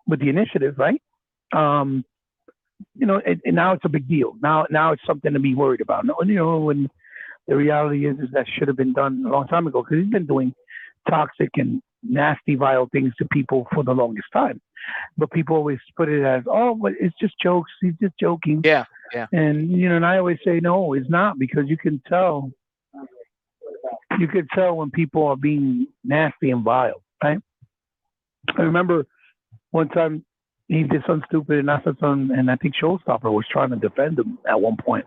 With the initiative, right? And now it's a big deal. Now it's something to be worried about. When the reality is that should have been done a long time ago, because he's been doing toxic and nasty, vile things to people for the longest time. But people always put it as, oh, but it's just jokes. He's just joking. Yeah. And and I always say no, it's not, because you can tell. You could tell when people are being nasty and vile, right? I remember one time he did something stupid, and I said something, and I think Showstopper was trying to defend him at one point.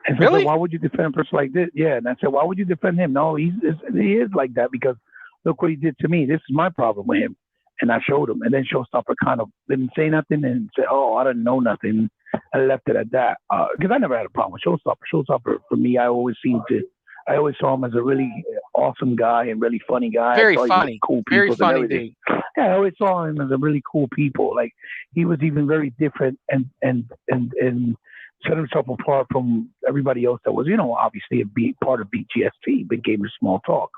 And so really? I said, why would you defend a person like this? Yeah, and I said, why would you defend him? No, he is like that because look what he did to me. This is my problem with him. And I showed him, and then Showstopper kind of didn't say nothing and said, oh, I didn't know nothing. I left it at that because I never had a problem with Showstopper. Showstopper, for me, I always saw him as a really awesome guy and really funny guy. Very funny. Cool people. Very funny dude. Yeah, I always saw him as a really cool people. Like he was even very different and set himself apart from everybody else that was, obviously part of BGST, Big Gamers Small Talk.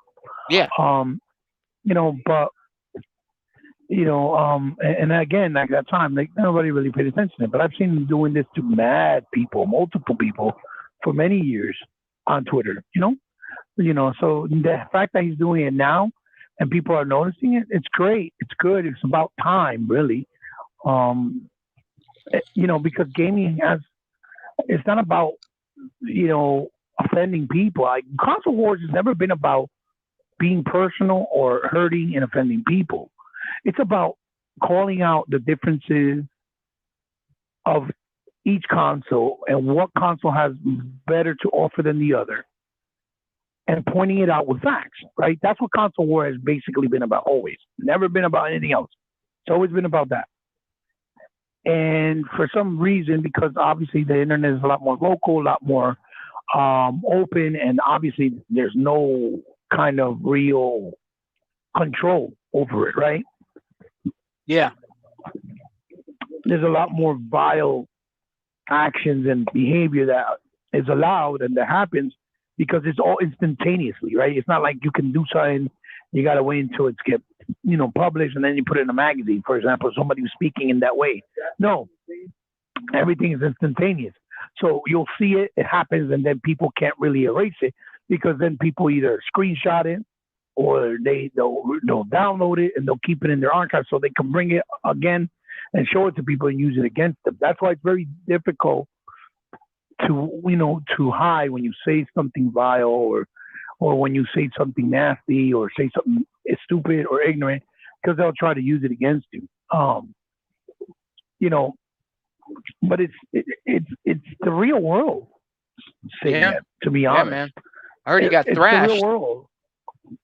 Yeah. Um, but and again, like that time, like nobody really paid attention to it. But I've seen him doing this to mad people, multiple people, for many years on Twitter. So the fact that he's doing it now and people are noticing it, it's great. It's good. It's about time, really. Um, because gaming it's not about you know offending people. Like console wars has never been about being personal or hurting and offending people. It's about calling out the differences of each console and what console has better to offer than the other and pointing it out with facts, right? That's what console war has basically been about always. Never been about anything else. It's always been about that. And for some reason, because obviously the internet is a lot more vocal, a lot more open, and obviously there's no kind of real control over it, right? Yeah. There's a lot more vile actions and behavior that is allowed and that happens because it's all instantaneously, right? It's not like you can do something, you got to wait until it's get, published and then you put it in a magazine. For example, somebody who's speaking in that way. No, everything is instantaneous. So you'll see it, it happens, and then people can't really erase it because then people either screenshot it or they'll download it and they'll keep it in their archive so they can bring it again and show it to people and use it against them. That's why it's very difficult to hide when you say something vile or when you say something nasty or say something stupid or ignorant because they'll try to use it against you. You know, but it's the real world saying Yeah. that, to be Yeah, honest. man. I heard he got It's the real thrashed. world.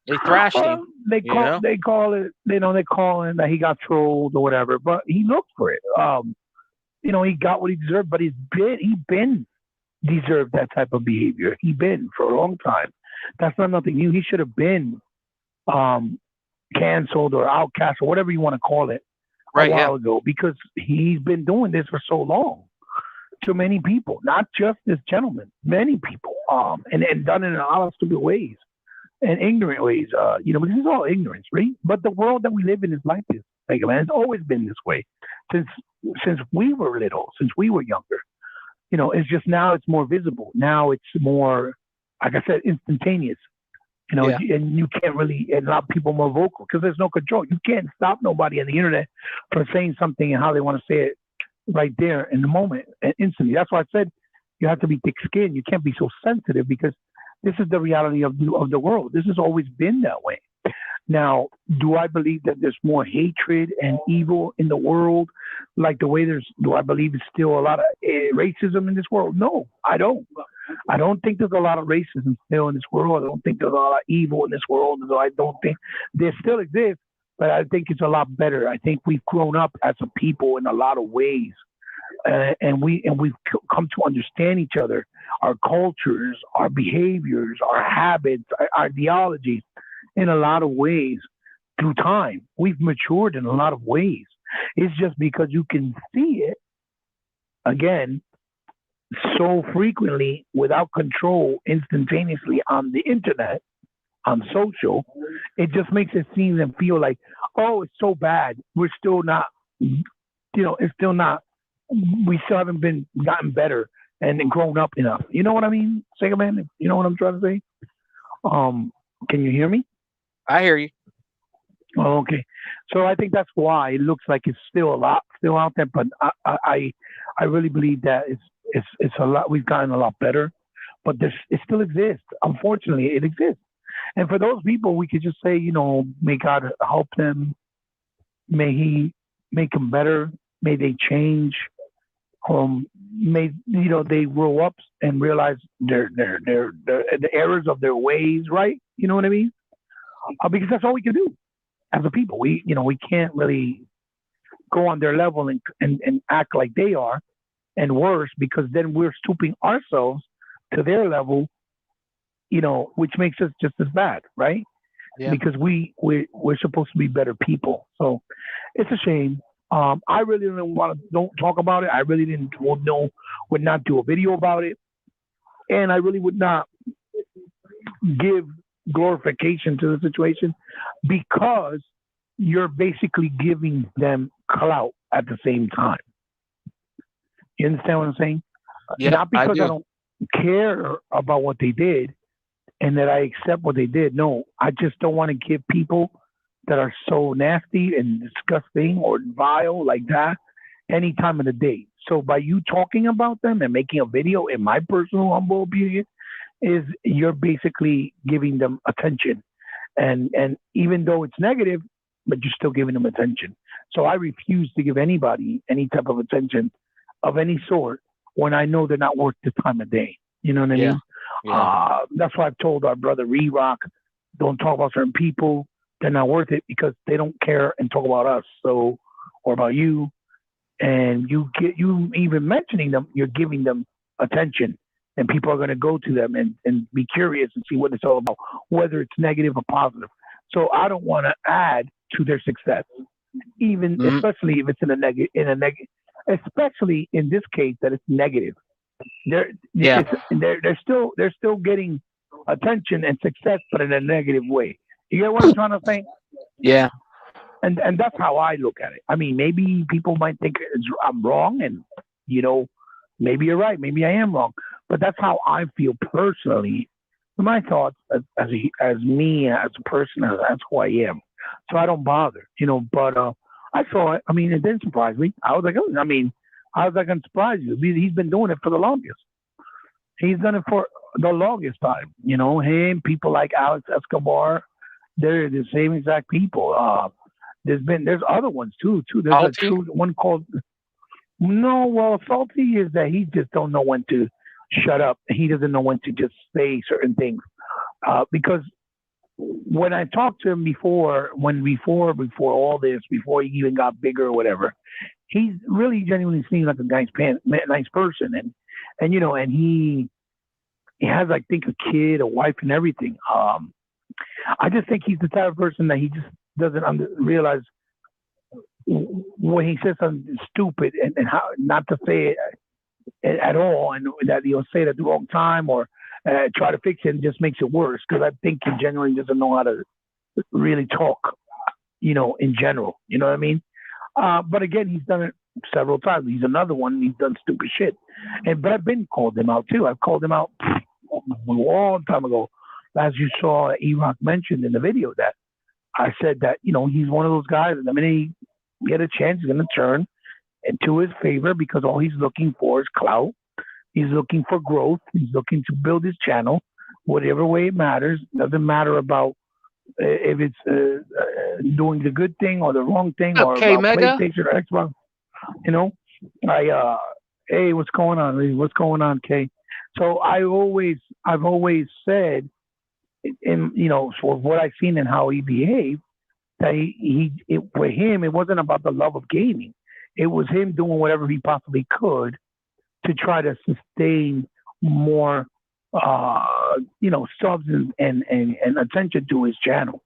They thrashed Well, him. they You call know? they call it they call him that he got trolled or whatever, but he looked for it. He got what he deserved, but he been deserved that type of behavior. He been for a long time. That's not nothing new. He should have been um canceled or outcast or whatever you want to call it a Right. Yeah. while ago because he's been doing this for so long to many people, not just this gentleman, many people, and done it in a lot of stupid ways and ignorant ways. This is all ignorance, right? But the world that we live in is like this. Like, man, it's always been this way since we were little, since we were younger. It's just now it's more visible. Now it's more, like I said, instantaneous. Yeah. And you can't really, and a lot of people more vocal because there's no control. You can't stop nobody on the internet from saying something and how they want to say it right there in the moment and instantly. That's why I said you have to be thick-skinned. You can't be so sensitive because this is the reality of the world. This has always been that way. Now, do I believe that there's more hatred and evil in the world, like the way do I believe there's still a lot of racism in this world? No, I don't. I don't think there's a lot of racism still in this world. I don't think there's a lot of evil in this world. So I don't think there still exists, but I think it's a lot better. I think we've grown up as a people in a lot of ways, and we've come to understand each other, our cultures, our behaviors, our habits, our ideologies, in a lot of ways through time. We've matured in a lot of ways. It's just because you can see it again so frequently without control instantaneously on the internet, on social, it just makes it seem and feel like, oh, it's so bad. We're still not, it's still not, we still haven't been gotten better and grown up enough. You know what I mean, Segaman? You know what I'm trying to say? Can you hear me? I hear you. Oh, okay. So I think that's why it looks like it's still a lot still out there, but I really believe that it's a lot. We've gotten a lot better, but it still exists. Unfortunately, it exists. And for those people, we could just say, may God help them. May He make them better. May they change. May they grow up and realize their the errors of their ways. Right? You know what I mean? Because that's all we can do as a people. We can't really go on their level and act like they are and worse because then we're stooping ourselves to their level, which makes us just as bad, right? Yeah. Because we're supposed to be better people. So it's a shame. I really don't talk about it. I really didn't would not do a video about it, and I really would not give glorification to the situation because you're basically giving them clout at the same time. You understand what I'm saying? Yep, Not I because I do. don't care about what they did and that I accept what they did. No, I just don't want to give people that are so nasty and disgusting or vile like that any time of the day. So by you talking about them and making a video, in my personal humble opinion, is you're basically giving them attention. And even though it's negative, but you're still giving them attention. So I refuse to give anybody any type of attention of any sort when I know they're not worth the time of day. You know what I Yeah, mean? yeah, That's why I've told our brother Rock, don't talk about certain people. They're not worth it because they don't care and talk about us. So, or about you, and you even mentioning them, you're giving them attention, and people are going to go to them and be curious and see what it's all about, whether it's negative or positive. So I don't want to add to their success, even hmm, especially if it's in a negative, especially in this case that it's negative. yeah, They're still getting attention and success, but in a negative way. You get what I'm trying to say? yeah. And that's how I look at it. I mean, maybe people might think I'm wrong, and you know, maybe you're right, maybe I am wrong, but that's how I feel personally. My thoughts as me as a person as who I am. So I don't bother, But I saw it. I mean, it didn't surprise me. I was like, oh, I mean, how's that going to surprise you? He's been doing it for the longest. He's done it for the longest time. Him, people like Alex Escobar, they're the same exact people. There's other ones too. There's a Salty. true one called no. Well, salty is that he just don't know when to shut up. He doesn't know when to just say certain things. Because when I talked to him before all this, before he even got bigger or whatever, he's really genuinely seems like a nice person, and he has I think a kid, a wife, and everything. I just think he's the type of person that he just doesn't realize when he says something stupid and how not to say it at all, and that he'll say it at the wrong time or try to fix it and just makes it worse. Because I think he genuinely doesn't know how to really talk, in general. You know what I mean? But again, he's done it several times. He's another one. He's done stupid shit, but I've been called him out too. I've called him out a long time ago, as you saw Erock mentioned in the video that I said that he's one of those guys. And I mean, he get a chance, he's going to turn into his favor because all he's looking for is clout. He's looking for growth. He's looking to build his channel, whatever way it matters. Doesn't matter about if it's doing the good thing or the wrong thing What's up, or K about Mega? PlayStation or Xbox. You know, I hey, what's going on? What's going on, Kay? So I've always said, in for what I've seen and how he behaved, that for him it wasn't about the love of gaming. It was him doing whatever he possibly could to try to sustain more, subs and attention to his channel.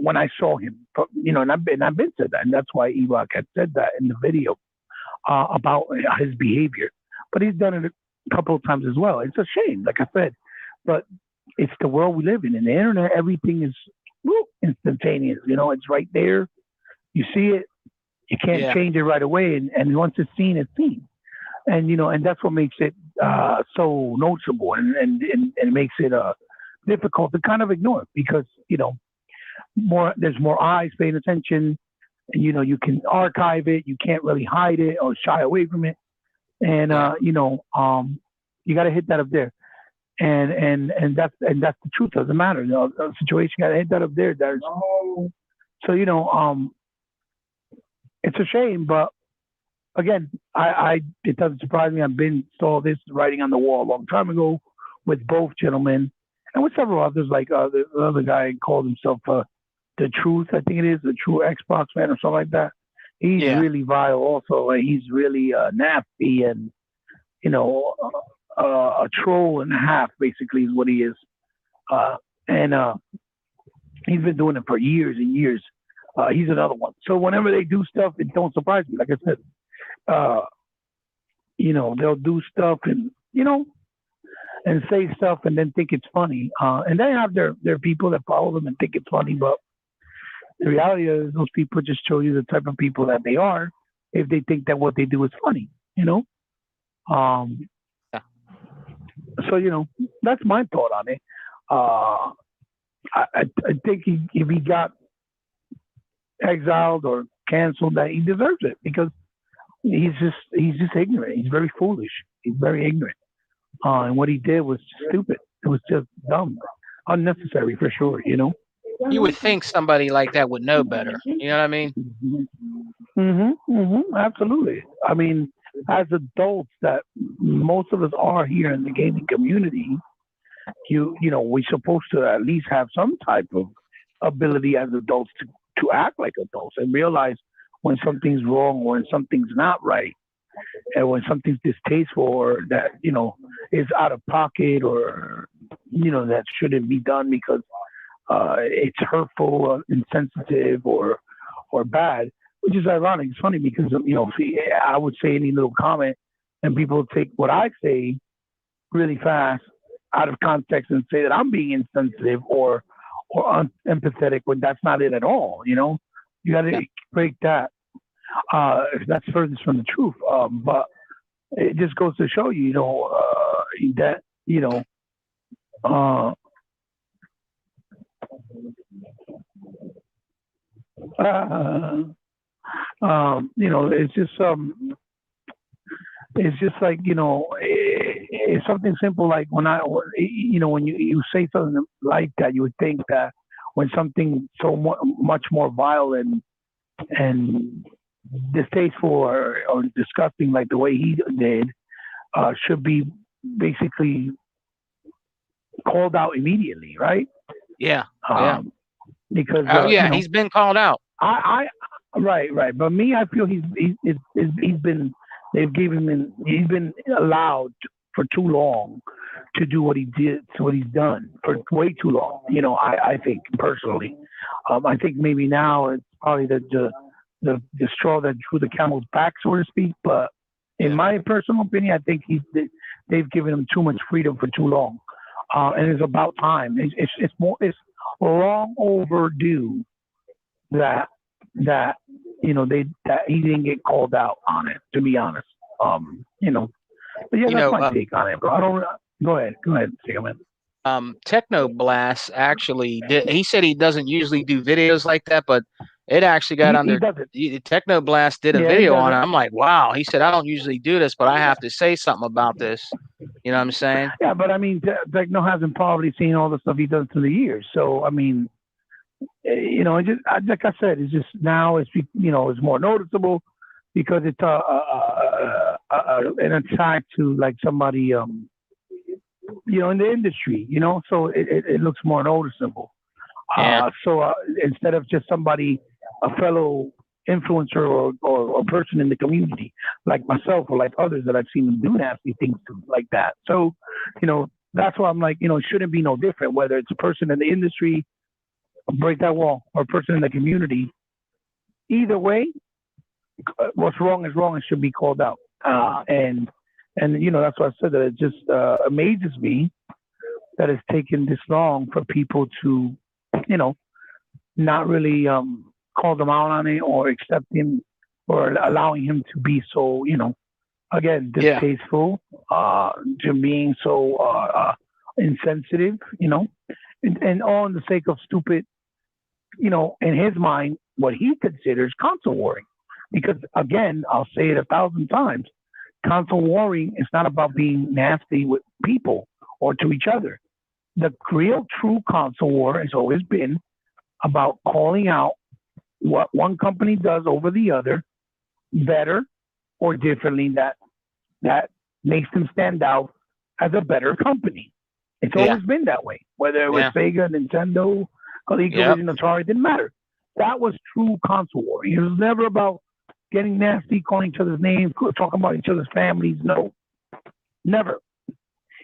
When I saw him, and I've been said that, and that's why Ewok had said that in the video about his behavior. But he's done it a couple of times as well. It's a shame, like I said, but it's the world we live in. In the internet, everything is instantaneous. It's right there. You see it. You can't Yeah, change it right away, and once it's seen, it's seen. And that's what makes it so noticeable, and it makes it difficult to kind of ignore because there's more eyes paying attention. You can archive it. You can't really hide it or shy away from it. And yeah, you got to hit that up there. And that's the truth. Doesn't matter. The situation got to hit that up there. There's so it's a shame, but again, I it doesn't surprise me. I've been saw this writing on the wall a long time ago with both gentlemen and with several others. Like the other guy called himself the Truth. I think it is the True Xbox Man or something like that. He's yeah. really vile. Also, like, he's really nasty and a troll and a half. Basically, is what he is. And he's been doing it for years and years. He's another one. So whenever they do stuff, it don't surprise me. Like I said, uh, they'll do stuff and and say stuff and then think it's funny. And they have their people that follow them and think it's funny, but the reality is those people just show you the type of people that they are if they think that what they do is funny. You know. Um, Yeah. so that's my thought on it. Uh, I think if he got exiled or canceled, that he deserves it because he's just ignorant. He's very foolish. He's very ignorant. And what he did was stupid. It was just dumb, unnecessary for sure. You would think somebody like that would know better. You know what I mean? Absolutely. I mean, as adults, that most of us are here in the gaming community, we're supposed to at least have some type of ability as adults to act like adults and realize when something's wrong or when something's not right and when something's distasteful or that is out of pocket or that shouldn't be done because it's hurtful or insensitive or bad, which is ironic. It's funny because see, I would say any little comment and people take what I say really fast out of context and say that I'm being insensitive or empathetic when that's not it at all. You got to Yeah. break that. That's furthest from the truth. But it just goes to show you, that uh, uh, it's just like it's something simple like when you say something like that, you would think that when something so much more vile and distasteful or disgusting like the way he did should be basically called out immediately, right? Yeah. Yeah. Um, because Oh yeah, he's been called out. right. But me, I feel he's been they've given him he's been allowed for too long to do what he did, what he's done for way too long. I think personally, I think maybe now it's probably the straw that drew the camel's back, so to speak. But in Yeah. my personal opinion, I think they've given him too much freedom for too long, and it's about time. It's long overdue that that he didn't get called out on it. To be honest, um, you know. But yeah, You that's know, my take on it, bro. I don't. Go ahead, Segaman. Techno Blast actually did. He said he doesn't usually do videos like that, but it actually got He under. doesn't. Techno Blast did a Yeah, he video on it. doesn't. I'm like, wow. He said I don't usually do this, but I have to say something about this. You know what I'm saying? Yeah, but I mean, Techno hasn't probably seen all the stuff he does through the years. So I mean, it just like I said, it's just now it's more noticeable because it's an attack to like somebody in the industry, so it looks more noticeable. Yeah. So instead of just somebody, a fellow influencer or person in the community like myself or like others that I've seen them do nasty things to like that. So, that's why I'm like, it shouldn't be no different whether it's a person in the industry, break that wall, or a person in the community. Either way, what's wrong is wrong and should be called out. And that's why I said that it just amazes me that it's taken this long for people to, you know, not really call them out on it or accept him or allowing him to be so, again, Yeah. distasteful, to being so insensitive, and all in the sake of stupid, in his mind, what he considers console warring. Because again, I'll say it 1,000 times, console warring is not about being nasty with people or to each other. The real true console war has always been about calling out what one company does over the other better or differently that makes them stand out as a better company. It's Yeah. always been that way. Whether it was Yeah. Sega, Nintendo, Yep. ColecoVision, Atari, it didn't matter. That was true console war. It was never about getting nasty, calling each other's names, talking about each other's families. No, never.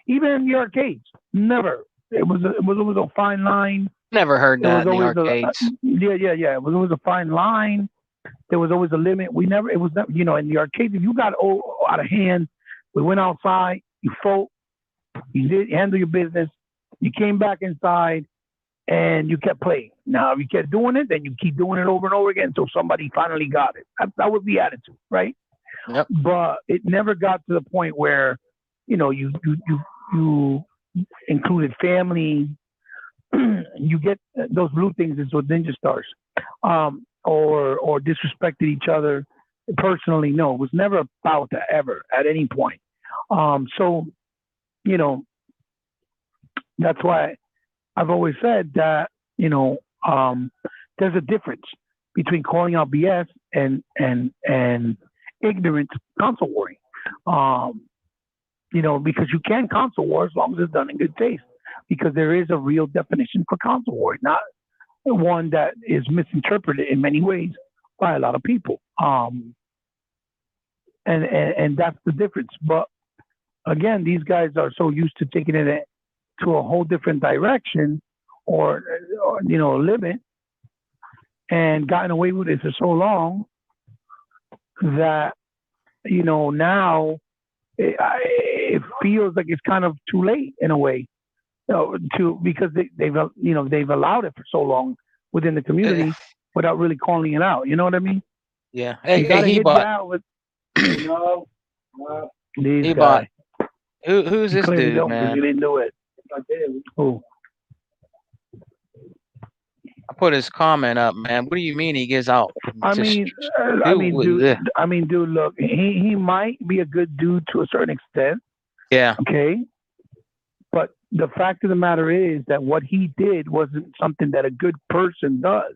Even in the arcades, never. It was a fine line. Never heard It was that in the always arcades. yeah. It was always a fine line. There was always a limit. We never, it was never, in the arcade, if you got out of hand, we went outside, you fought, you did handle your business, you came back inside, and you kept playing. Now, if you kept doing it, then you keep doing it over and over again until somebody finally got it. That was the attitude, right? Yep. But it never got to the point where, you included family. You get those blue things is with ninja stars, or disrespected each other personally. No, it was never about that ever at any point. So you know that's why I've always said that there's a difference between calling out BS and ignorant console warring. Um, because you can console war as long as it's done in good taste. Because there is a real definition for console war, not one that is misinterpreted in many ways by a lot of people. And that's the difference. But again, these guys are so used to taking it to a whole different direction, or limit, and gotten away with it for so long that now it feels like it's kind of too late in a way, because they've allowed it for so long within the Eh, community without really calling it out. You know what I mean? yeah. You Hey, got to he hit bought. that with these He bought. guy. Who's You this clearly dude, don't because you man? didn't do it. Oh, I put his comment up, man. What do you mean he gives out I to mean, dude? dude. Look, he might be a good dude to a certain extent. Yeah. Okay, but the fact of the matter is that what he did wasn't something that a good person does.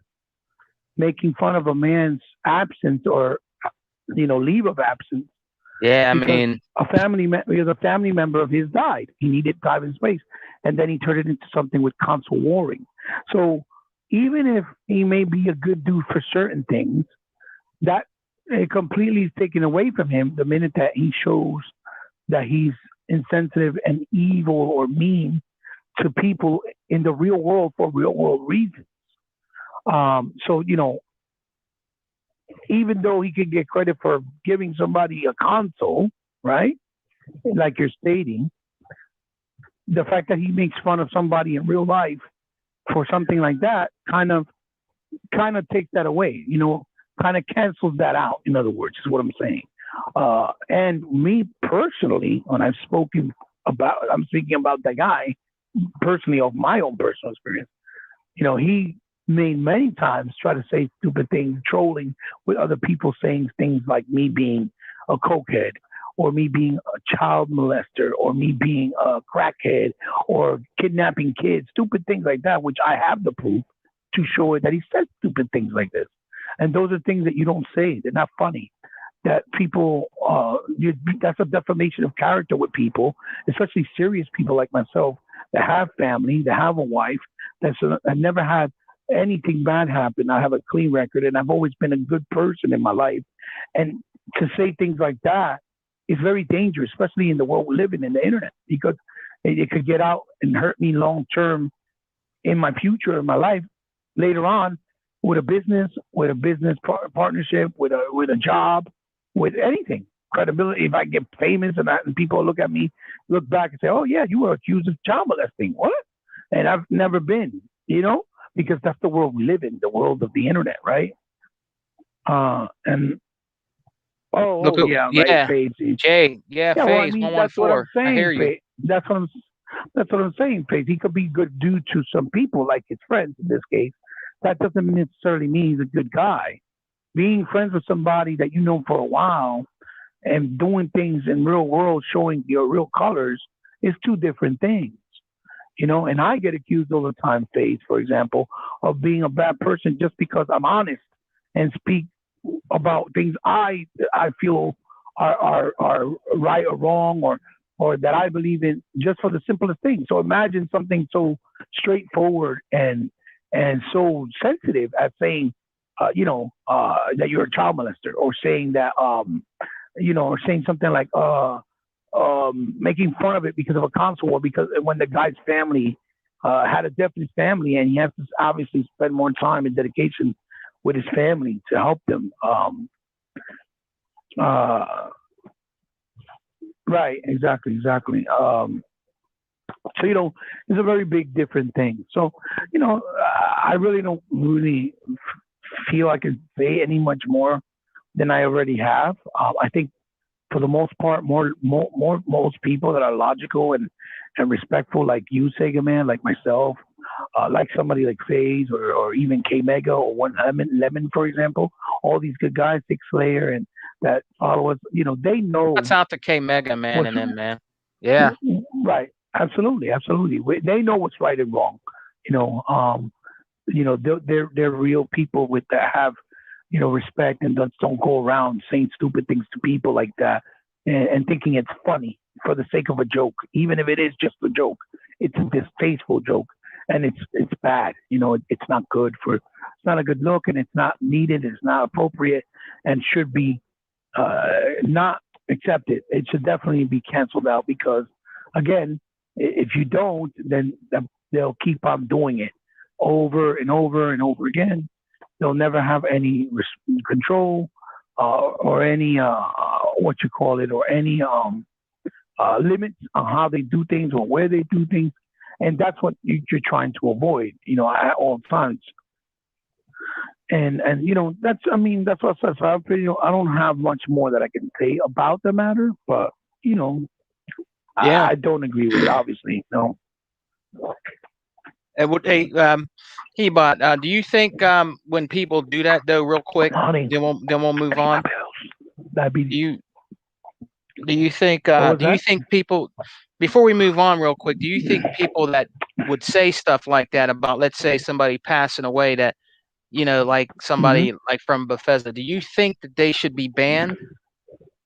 Making fun of a man's absence, or leave of absence, Yeah. I because mean, because a family member of his died. He needed time and space, and then he turned it into something with console warring. So even if he may be a good dude for certain things, that it completely is taken away from him the minute that he shows that he's insensitive and evil or mean to people in the real world for real world reasons. So even though he could get credit for giving somebody a console, right? Like you're stating, the fact that he makes fun of somebody in real life for something like that kind of takes that away, kind of cancels that out. In other words, is what I'm saying. And me personally, when I'm speaking about that guy personally, of my own personal experience. He made many times try to say stupid things, trolling with other people, saying things like me being a cokehead, or me being a child molester, or me being a crackhead, or kidnapping kids, stupid things like that, which I have the proof to show it that he said stupid things like this. And those are things that you don't say. They're not funny. That people, that's a defamation of character with people, especially serious people like myself that have family, that have a wife, that's I never had anything bad happen. I have a clean record, and I've always been a good person in my life. And to say things like that is very dangerous, especially in the world we live in the internet, because it could get out and hurt me long term in my future, in my life later on, with a business partnership, with a job, with anything. Credibility. If I get famous and people look at me, look back and say, "Oh yeah, you were accused of child molesting." What? And I've never been, because that's the world we live in, the world of the internet, right? And look at yeah, right, yeah, Paige. Jay. Yeah, Yeah, well, I Phase mean, one one that's what I'm four. I hear saying, you. Paige. That's what I'm saying, Paige. He could be good due to some people, like his friends in this case. That doesn't necessarily mean he's a good guy. Being friends with somebody that you know for a while and doing things in real world, showing your real colors, is two different things. And I get accused all the time, Faith, for example, of being a bad person just because I'm honest and speak about things I feel are right or wrong, or that I believe in, just for the simplest thing. So imagine something so straightforward and so sensitive as saying, that you're a child molester, or saying that, or saying something like, making fun of it because of a console war, because when the guy's family had a deaf in his family, and he has to obviously spend more time and dedication with his family to help them. Uh, right, exactly, exactly. So it's a very big different thing. So I really don't really feel I can say any much more than I already have. I think for the most part, most people that are logical and respectful, like you, Sega Man, like myself, like somebody like FaZe or even K Mega or One Lemon, for example, all these good guys, Six Slayer, and that follow us, they That's know out to K Mega man what's and them, man. Yeah. right. Absolutely, absolutely. They know what's right and wrong. You know, um, they're real people with that have respect and don't go around saying stupid things to people like that and thinking it's funny for the sake of a joke, even if it is just a joke. It's a distasteful joke, and it's bad. It's not good for. It's not a good look, and it's not needed. It's not appropriate, and should be not accepted. It should definitely be canceled out because, again, if you don't, then they'll keep on doing it over and over and over again. They'll never have any control or any what you call it or any limits on how they do things or where they do things, and that's what you're trying to avoid. At all times. And that's that's what I said. So I don't have much more that I can say about the matter, but you know Yeah. I don't agree with it. Obviously, no. And would he bought do you think when people do that though real quick, Honey, then we'll move pay my on? bills. That'd Do be you do you think what was that? people before we move on real quick, do you think people that would say stuff like that about, let's say, somebody passing away that, like Hmm. somebody like from Bethesda, do you think that they should be banned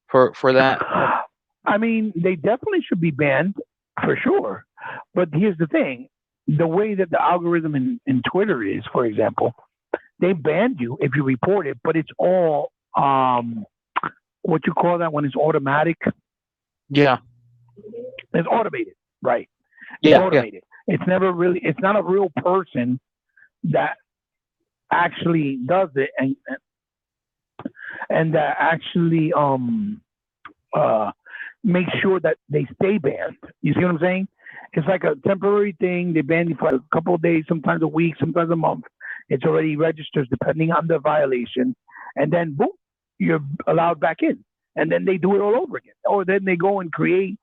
for that? They definitely should be banned for sure. But here's the thing: the way that the algorithm in Twitter is, for example, they banned you if you report it, but it's all what you call that when it's automatic. Yeah. It's automated, right? It's Yeah, yeah. automated. It's never really. It's not a real person that actually does it and that actually uh make sure that they stay banned. You see what I'm saying? It's like a temporary thing. They ban you for a couple of days, sometimes a week, sometimes a month. It's already registers depending on the violation, and then boom, you're allowed back in. And then they do it all over again, or then they go and create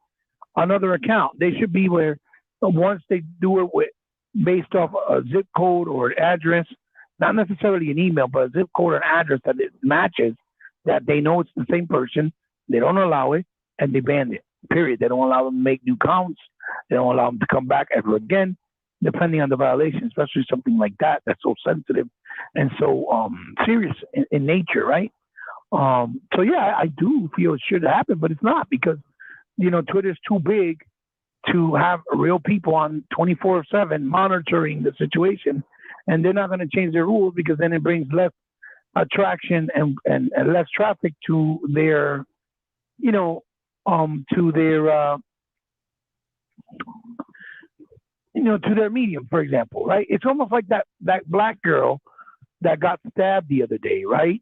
another account. They should be where once they do it with based off a zip code or an address, not necessarily an email, but a zip code or an address that it matches, that they know it's the same person. They don't allow it, and they ban it. Period. They don't allow them to make new counts. They don't allow them to come back ever again, depending on the violation, especially something like that that's so sensitive and so serious in nature, right? So yeah, I do feel it should happen, but it's not because Twitter's too big to have real people on 24/7 monitoring the situation, and they're not going to change their rules because then it brings less attraction and less traffic to their you know to their to their medium, for example, right? It's almost like that black girl that got stabbed the other day, right?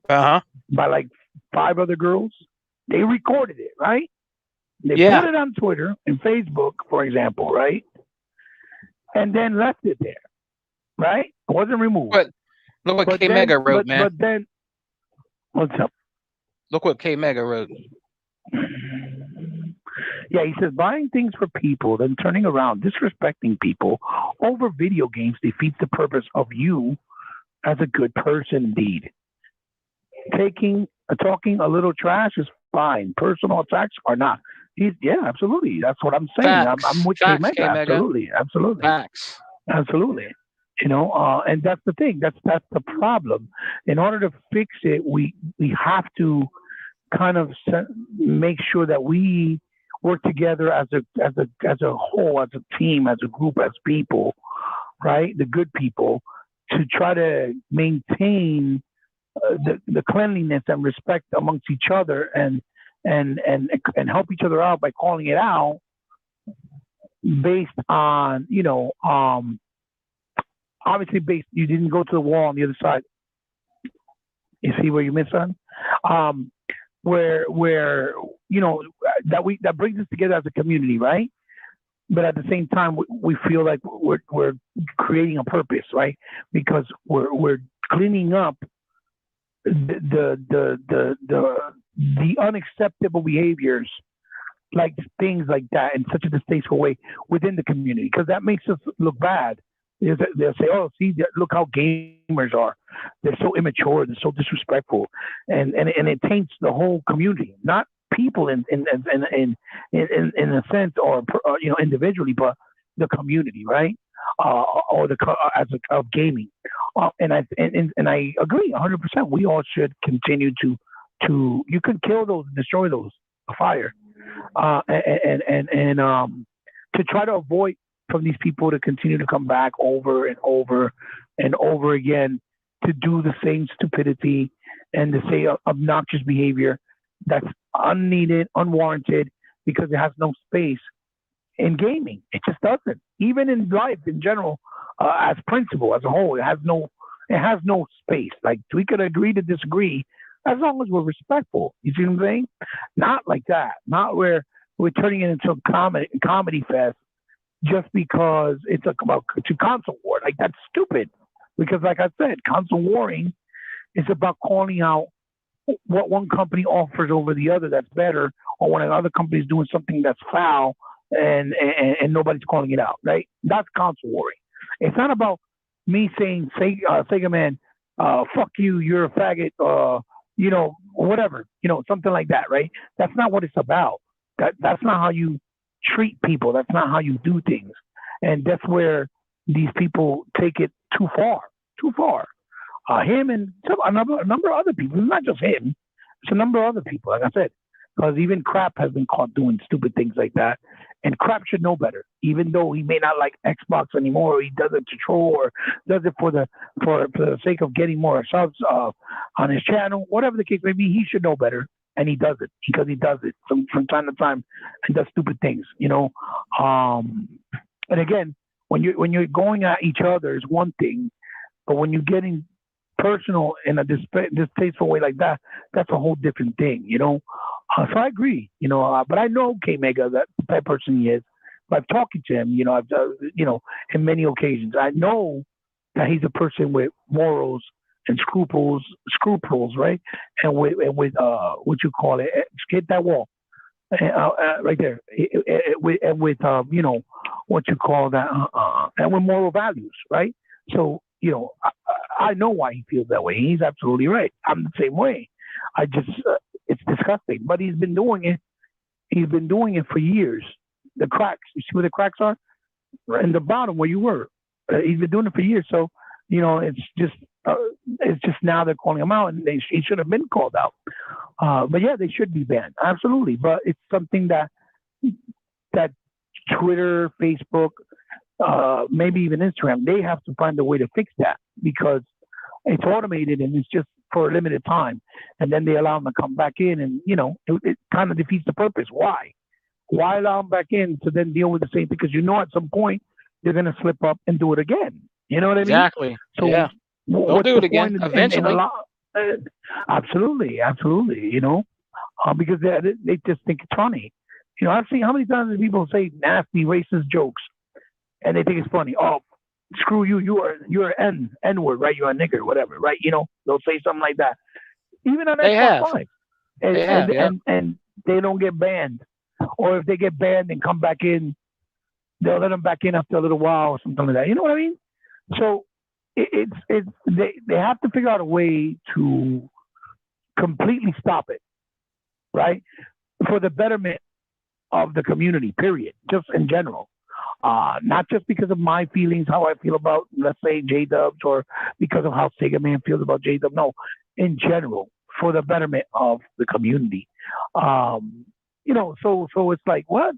Uh-huh. By like five other girls. They recorded it, right? They put Yeah. it on Twitter and Facebook, for example, right? And then left it there, right? It wasn't removed. But look what But K then, Mega wrote, man. but then, what's up? Look what K Mega wrote. Yeah, he says buying things for people, then turning around, disrespecting people over video games defeats the purpose of you as a good person. Indeed, talking a little trash is fine. Personal attacks are not. Yeah, absolutely. That's what I'm saying. I'm Facts. with K Facts, Mega. K Mega. Absolutely, absolutely. Facts. Absolutely. And that's the thing. That's the problem. In order to fix it, we have to kind of make sure that we work together as a whole, as a team, as a group, as people, right? The good people, to try to maintain the cleanliness and respect amongst each other and help each other out by calling it out based on, obviously based. You didn't go to the wall on the other side. You see where you missed on? Um, where that brings us together as a community, right? But at the same time, we feel like we're creating a purpose, right? Because we're cleaning up the unacceptable behaviors, like things like that, in such a distasteful way within the community, because that makes us look bad. They'll say, "Oh, see, look how gamers are. They're so immature. They're so disrespectful," and it taints the whole community, not people in a sense, or individually, but the community, right? Or as of gaming. And I agree 100%. We all should continue to you can kill those and destroy those fire, and to try to avoid from these people to continue to come back over and over and over again to do the same stupidity and to say obnoxious behavior that's unneeded, unwarranted, because it has no space in gaming. It just doesn't. Even in life in general, as principle, as a whole, it has no space. Like, we could agree to disagree as long as we're respectful. You see what I'm saying? Not like that. Not where we're turning it into a comedy fest just because it's about to console war. Like, that's stupid. Because, like I said, console warring is about calling out what one company offers over the other that's better, or when another company is doing something that's foul, and nobody's calling it out. Right? That's console warring. It's not about me saying, Sega man, fuck you, you're a faggot, whatever, something like that, right? That's not what it's about. That's not how you treat people. That's not how you do things, and that's where these people take it too far, too far. Him and a number of other people. It's not just him. It's a number of other people. Like I said, because even Crap has been caught doing stupid things like that, and Crap should know better. Even though he may not like Xbox anymore, or he does it to troll, or does it for the sake of getting more subs on his channel, whatever the case may be, he should know better, and he does it because he does it from time to time and does stupid things. And again, when you're going at each other is one thing, but when you're getting personal in a distasteful way like that, that's a whole different thing. So I agree, but I know K Mega, that the type of person he is. I've talked to him, in many occasions. I know that he's a person with morals and scruples, right? And with what you call it, hit that wall, right there, and with what you call that, and with moral values, right? So I know why he feels that way. He's absolutely right. I'm the same way. I just it's disgusting, but he's been doing it. He's been doing it for years. The cracks, you see where the cracks are? Right in the bottom where you were. He's been doing it for years. So it's just now they're calling him out, and he should have been called out. But yeah, they should be banned, absolutely. But it's something that Twitter, Facebook, maybe even Instagram, they have to find a way to fix that, because it's automated and it's just for a limited time, and then they allow them to come back in, and it kind of defeats the purpose. Why allow them back in to then deal with the same? Because at some point they're going to slip up and do it again. You know what I mean? Exactly. So Yeah. They'll what's do the it again point in eventually. uh, absolutely. Because they just think it's funny. I've seen how many times people say nasty, racist jokes, and they think it's funny. Oh, screw you! You're N word, right? You're a nigger, whatever, right? They'll say something like that, even on They Xbox have. Live, and They and have. Yeah. and, and they don't get banned, or if they get banned and come back in, they'll let them back in after a little while or something like that. You know what I mean? So they have to figure out a way to completely stop it, right? For the betterment of the community, period, just in general. Not just because of my feelings, how I feel about, let's say, J Dubs, or because of how Sega Man feels about J Dub. No, in general, for the betterment of the community. So it's like, what?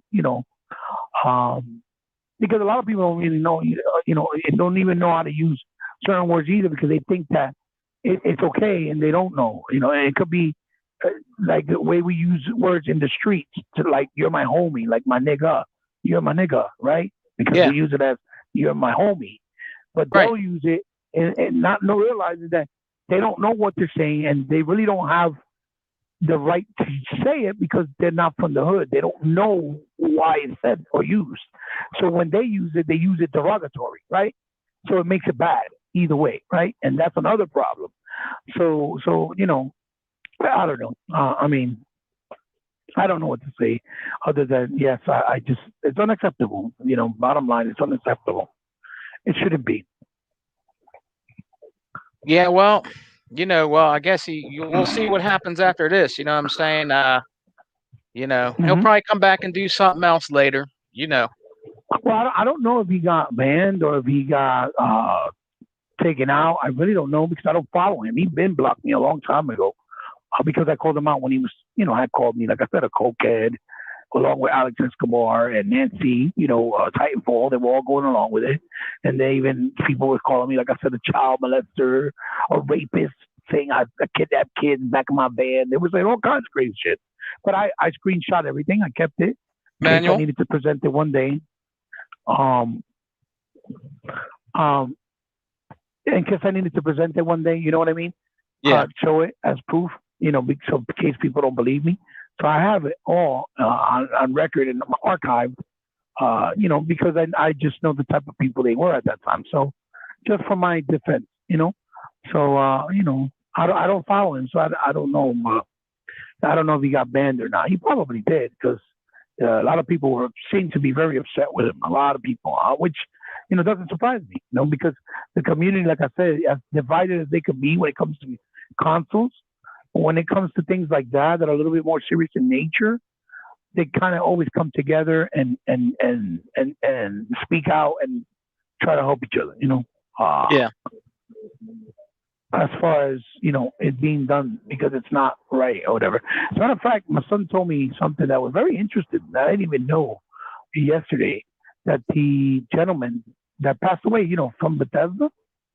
Um, because a lot of people don't really know, don't even know how to use certain words either, because they think that it's okay, and they don't know. And it could be like the way we use words in the streets, to like, you're my homie, like my nigga. you're my nigga, right? Because Yeah. they use it as you're my homie. But Right. they'll use it and not no realizing that they don't know what they're saying and they really don't have the right to say it because they're not from the hood. They don't know why it's said or used. So when they use it, they use it derogatory, right? So it makes it bad either way, right? And that's another problem. So I don't know. I mean, I don't know what to say other than yes, I just it's unacceptable. Bottom line, it's unacceptable. It shouldn't be. Yeah. Well, I guess we'll see what happens after this. You know what I'm saying? He'll Hmm. probably come back and do something else later. You know. Well, I don't know if he got banned or if he got taken out. I really don't know because I don't follow him. He been blocked me a long time ago because I called him out when he was, had called me, like I said, a cokehead, along with Alex Escobar and Nancy, Titanfall. They were all going along with it. And they even, people were calling me, like I said, a child molester, a rapist, saying I kidnapped kids back in my van. They were saying all kinds of crazy shit. But I screenshot everything. I kept it in case I Manual. needed to present it one day. Um, um, in case I needed to present it one day, you know what I mean? Yeah. Show it as proof, so in case people don't believe me. So I have it all on record and archived, because I just know the type of people they were at that time. So just for my defense, So, I don't follow him, so I don't know. I don't know if he got banned or not. He probably did because a lot of people seem to be very upset with him. A lot of people, which doesn't surprise me. Because the community, like I said, as divided as they could be when it comes to consoles, when it comes to things like that are a little bit more serious in nature, they kind of always come together and speak out and try to help each other. Yeah. As far as it being done because it's not right or whatever. As a matter of fact, my son told me something that was very interesting that I didn't even know yesterday. That the gentleman that passed away, from Bethesda,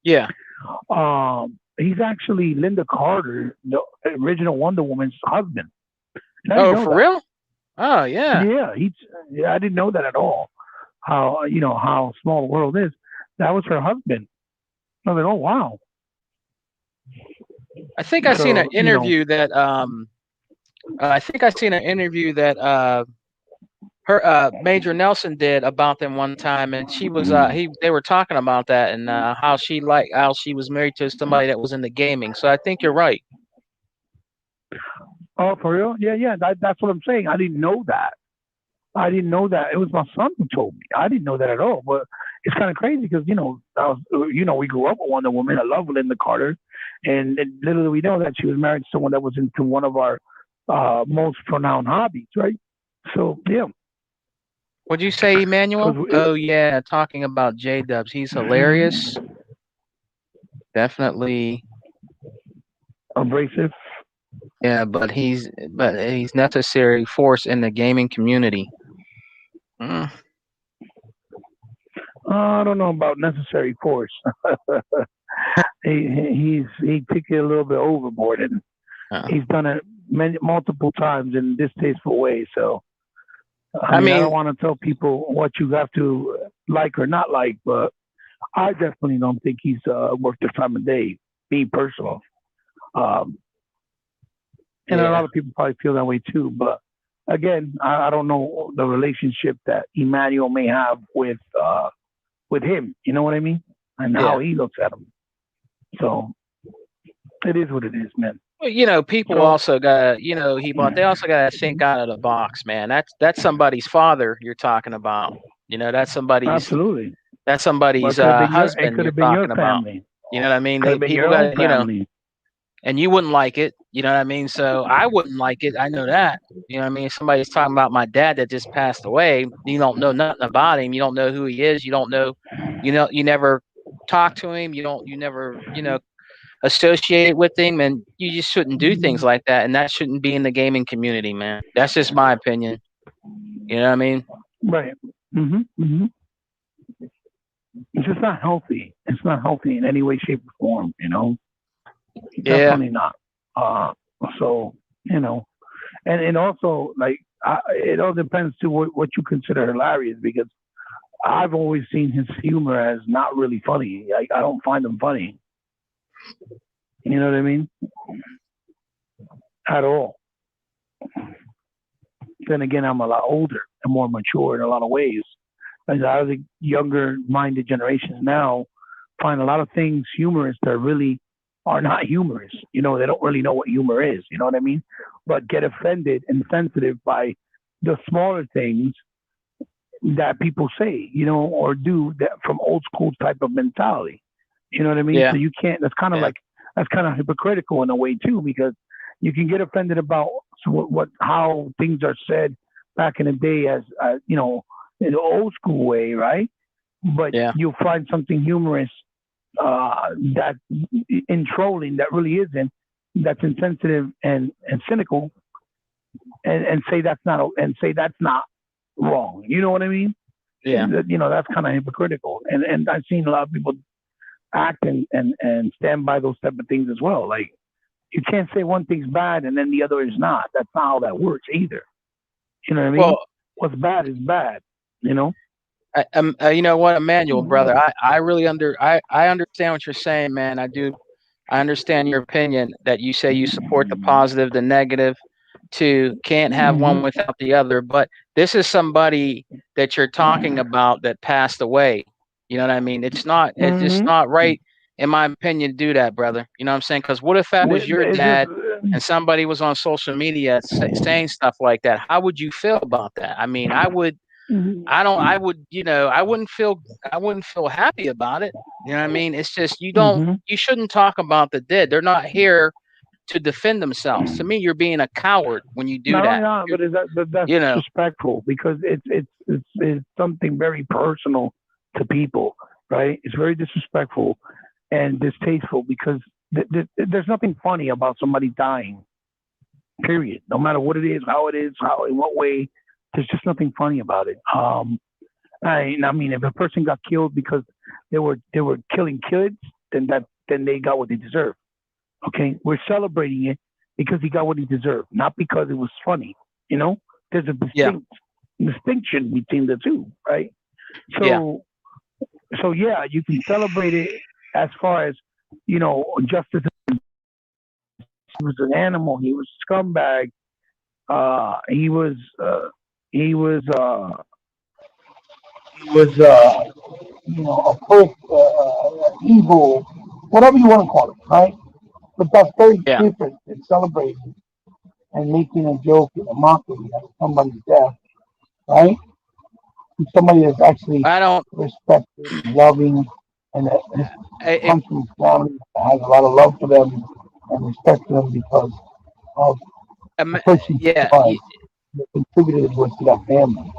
Yeah. he's actually Linda Carter, the original Wonder Woman's husband. And I didn't Oh, know for that. real? Oh, yeah. Yeah, I didn't know that at all. How small the world is. That was her husband. I was like, oh wow. I think I seen an So interview that I think I seen an interview that her Major Nelson did about them one time, and she was they were talking about that and how she was married to somebody that was into gaming. So I think you're right. oh, for real? Yeah, yeah. That's what I'm saying. I didn't know that. I didn't know that. It was my son who told me. I didn't know that at all. But it's kind of crazy because we grew up with Wonder Woman. I love Linda Carter, and little we know that she was married to someone that was into one of our most pronounced hobbies, right? So yeah, What'd you say, because Emmanuel? Oh yeah, talking about J Dubs. He's hilarious. Definitely. abrasive. Yeah, but he's necessary force in the gaming community. Mm. I don't know about necessary force. He took it a little bit overboard, and Uh, he's done it multiple times in distasteful ways. So I I mean, I mean, don't want to tell people what you have to like or not like, but I definitely don't think he's worth the time of day. Me personal, um, and a yeah, lot of people probably feel that way too. But again, I don't know the relationship that Emmanuel may have with him. You know what I mean? And yeah. how he looks at him. So it is what it is, man. Well, people So also got, they also got to think out of the box, man. That's somebody's father you're talking about. That's somebody's absolutely, that's but somebody's it could have been it husband could you're have been your talking about. family. You know what I mean? Could have been People your own got, family. and you wouldn't like it. You know what I mean? So I wouldn't like it. I know that. You know what I mean? If somebody's talking about my dad that just passed away. You don't know nothing about him. You don't know who he is. You don't know. You never talk to him. You never, associate with him, and you just shouldn't do things like that. And that shouldn't be in the gaming community, man. That's just my opinion. You know what I mean? Right. It's just not healthy. It's not healthy in any way, shape, or form. Yeah. Definitely not. Uh, so and also like it all depends to what you consider hilarious because I've always seen his humor as not really funny. I don't find him funny. You know what I mean? At all. Then again, I'm a lot older and more mature in a lot of ways. As I the younger minded generations now find a lot of things humorous that really are not humorous. You know, they don't really know what humor is. You know what I mean? But get offended and sensitive by the smaller things that people say, you know, or do that from old school type of mentality. You know what I mean? So Yeah, you can't. That's kind of yeah, like that's kind of hypocritical in a way too, because you can get offended about what how things are said back in the day as you know in the old school way, right? But yeah, you'll find something humorous that in trolling that really isn't that's insensitive and cynical and say that's not and say that's not wrong. You know what I mean? yeah. You know that's kind of hypocritical, and I've seen a lot of people act and stand by those type of things as well. Like you can't say one thing's bad and then the other is not. That's not how that works either. You know what I mean? Well, What's bad is bad. You know? you know what, Emmanuel, brother, I really I understand what you're saying, man. I do. I understand your opinion that you say you support the positive, the negative, to can't have one Mm-hmm. without the other. But this is somebody that you're talking about that passed away. You know what I mean? It's just Mm-hmm. not right, in my opinion, to do that, brother. You know what I'm saying? Because what if that was your It's just. dad and somebody was on social media saying stuff like that? How would you feel about that? I mean, I would. I don't. I would. You know, I wouldn't feel. I wouldn't feel happy about it. You know what I mean? It's just you don't. Mm-hmm. You shouldn't talk about the dead. They're not here to defend themselves. To me, you're being a coward when you do Not only that. that, but that's You know, disrespectful because it's something very personal to people, right? It's very disrespectful and distasteful because there's nothing funny about somebody dying. Period. No matter what it is, how in what way. There's just nothing funny about it. I mean, if a person got killed because they were killing kids, then they got what they deserve. Okay, we're celebrating it because he got what he deserved, not because it was funny. You know, there's a yeah, distinction between the two, right? yeah. So yeah, you can celebrate it as far as you know justice. He was an animal. He was a scumbag. He was he was he was you know a prick, evil, whatever you want to call it, right? But that's very Yeah. different than celebrating and making a joke and a mockery out of somebody's death, right? And somebody that's actually I don't. respected, loving, and that I, comes from a family that has a lot of love for them and respect for them because of the I, person's yeah. blood that contributed was to that family.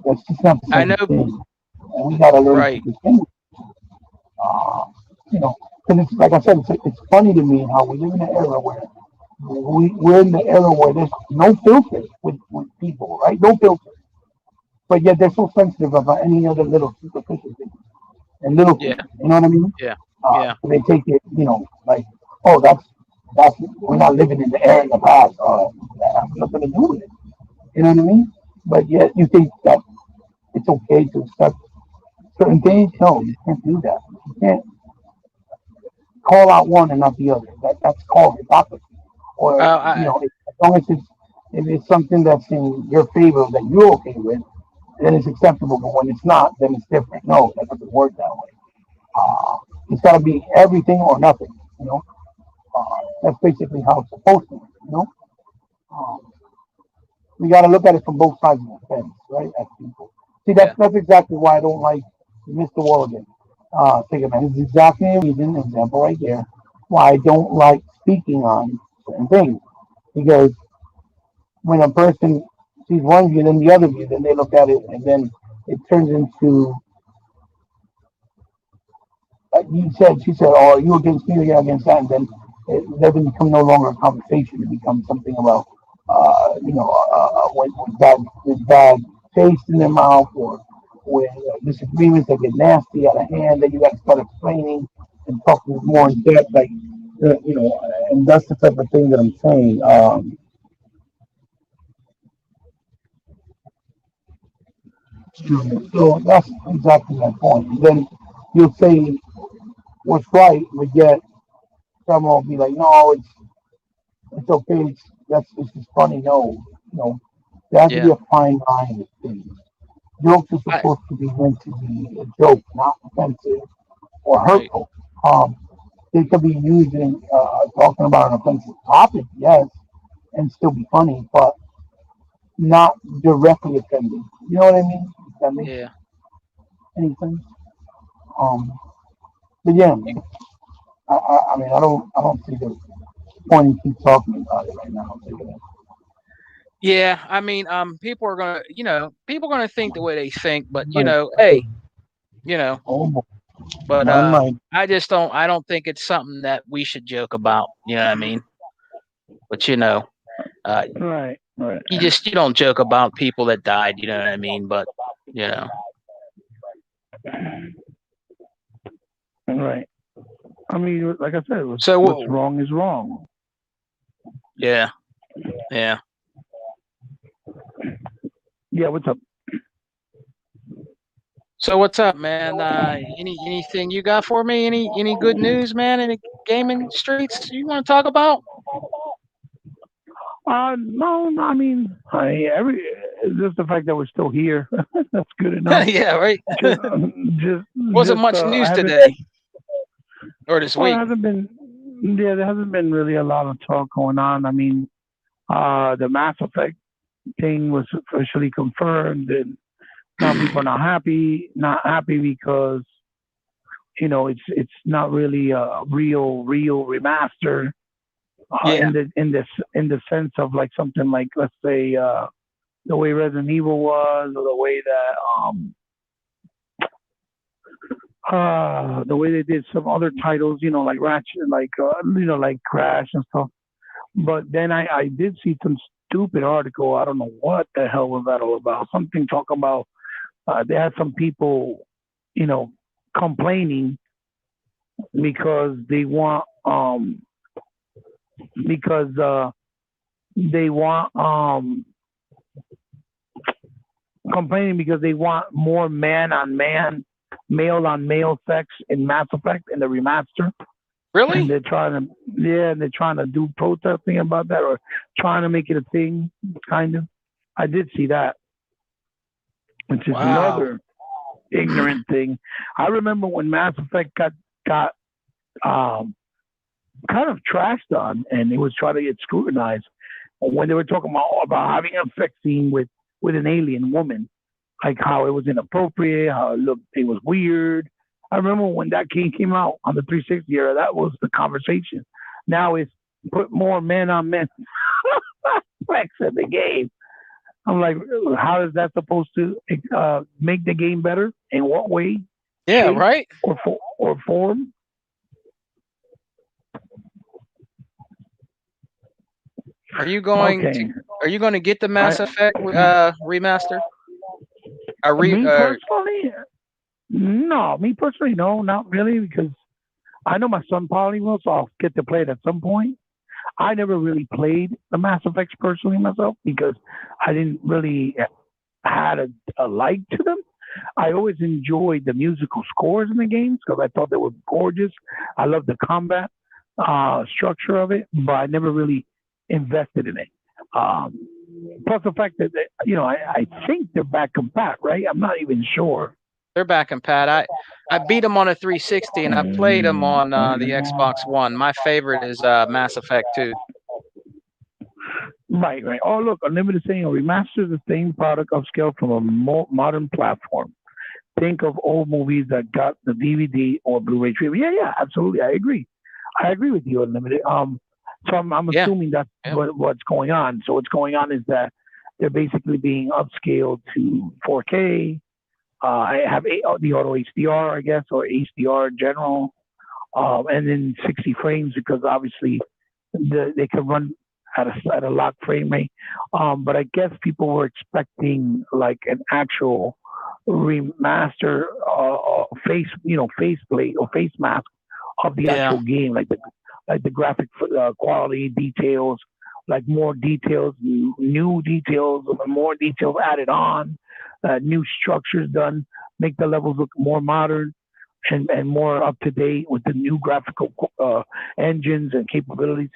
That's just not the I same know. thing. And we got to learn to Right. distinguish. Uh, you know, because it's like I said, it's funny to me how we live in an era where we're in the era where there's no filter with people, right? No filter. But yet they're so sensitive about any other little superficial thing and little things. Yeah. You know what I mean? Yeah. Yeah. So they take it, you know, like, oh, that's we're not living in the era in the past. That has nothing to do with it. You know what I mean? But yet you think that it's okay to accept certain things. No, you can't do that. You can't call out one and not the other. That's called hypocrisy. Or you I know, as long as if it's something that's in your favor that you're okay with, then it's acceptable. But when it's not, then it's different. No, that doesn't work that way. Uh, it's got to be everything or nothing. You know, that's basically how it's supposed to be. You know, um, we got to look at it from both sides of the fence, right? As people, see, yeah. that's exactly why I don't like Mr. Worligan. Think about it. It's exactly a reason, example right there, why I don't like speaking on certain things because when a person sees one view, then the other view, then they look at it, and then it turns into, like you said, she said, "Oh, are you against me or you against that?" And then it doesn't become no longer a conversation. It becomes something about, with bad taste in their mouth or with disagreements that get nasty out of hand. Then you got to start explaining and talking more in depth, like, and that's the type of thing that I'm saying. So that's exactly my point. And then you'll say what's right, but yet someone will be like, no, it's okay. It's just funny. No, you know, there has to be Yeah. a fine line with things. Jokes are I supposed to be meant to be a joke, not offensive or right. hurtful. They could be used in talking about an offensive topic, yes, and still be funny, but not directly offending. You know what I mean? If that makes Yeah. any sense. Um, but yeah, man, I mean, I don't see the point in keep talking about it right now. Yeah. I mean, people are gonna, people are gonna think the way they think, but Right. hey, you know, Oh boy, but my mind. I don't think it's something that we should joke about. You know what I mean? But uh, Right, right, you don't joke about people that died. You know what I mean? But you know, right. I mean, like I said, what's so wrong is wrong. yeah, yeah. Yeah, what's up? So what's up, man? Anything you got for me? Any good news, man? Any gaming streets you want to talk about? No, no, I mean, just the fact that we're still here, that's good enough. Yeah, right. Just, just, Wasn't just, much I news haven't. today or this Well, it week. hasn't been. Yeah, there hasn't been really a lot of talk going on. I mean, the Mass Effect thing was officially confirmed, and now people are not happy. Not happy because it's not really a real remaster Yeah, in the sense of like something like, let's say, the way Resident Evil was, or the way that the way they did some other titles, like Ratchet, like like Crash and stuff. But then I did see some stupid article. I don't know what the hell was that all about. Something talking about they had some people, you know, complaining because they want because they want complaining because they want more man on man, male on male sex in Mass Effect in the remaster, and really? they're trying to and they're trying to do protesting about that, or trying to make it a thing, kind of. I did see that, which is Wow. another ignorant thing. I remember when Mass Effect got um, kind of trashed on, and it was trying to get scrutinized when they were talking about having an sex scene with an alien woman, like how it was inappropriate, how it looked, it was weird. I remember when that game came out on the 360 era, that was the conversation. Now it's put more men on men sex in the game. I'm like, how is that supposed to make the game better? In what way, Yeah, shape, right. or form? Are you going to Okay, Are you going to get the I Mass Effect remaster? me personally, no, me personally, no, not really, because I know my son probably will, so I'll get to play it at some point. I never really played the Mass Effects personally myself because I didn't really had a like to them. I always enjoyed the musical scores in the games because I thought they were gorgeous. I loved the combat structure of it, but I never really invested in it. Um, Plus the fact that I think they're back compat, right? I'm not even sure. They're back in Pat. I beat them on a 360 and I played them on the Xbox One. My favorite is Mass Effect 2. Right, right. Oh, look, Unlimited saying a remaster is the same product upscale from a modern platform. Think of old movies that got the DVD or Blu-ray treatment. Yeah, yeah, absolutely. I agree with you, Unlimited. So I'm Yeah, assuming that's yeah, what's going on. So what's going on is that they're basically being upscaled to 4K. I have the auto HDR, I guess, or HDR in general, and then 60 frames because obviously they can run at a lock frame rate. But I guess people were expecting like an actual remaster faceplate or face mask of the yeah, actual game, like the graphic quality details, like more details, new details, more details added on, new structures done, make the levels look more modern and more up to date with the new graphical engines and capabilities.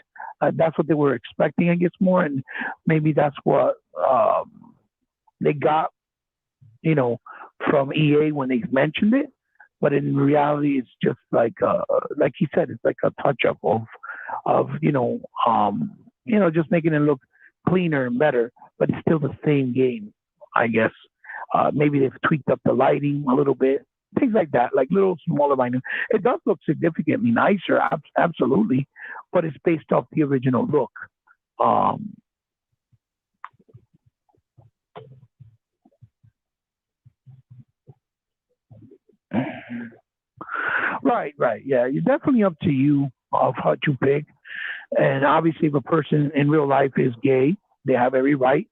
That's what they were expecting, I guess, more, and maybe that's what they got, you know, from EA when they mentioned it. But in reality, it's just like he said, it's like a touch up of just making it look cleaner and better. But it's still the same game, I guess. Maybe they've tweaked up the lighting a little bit, things like that, like little smaller minor. It does look significantly nicer, absolutely, but it's based off the original look. Um, right, yeah. You're definitely up to you of how to pick. And obviously, if a person in real life is gay, they have every right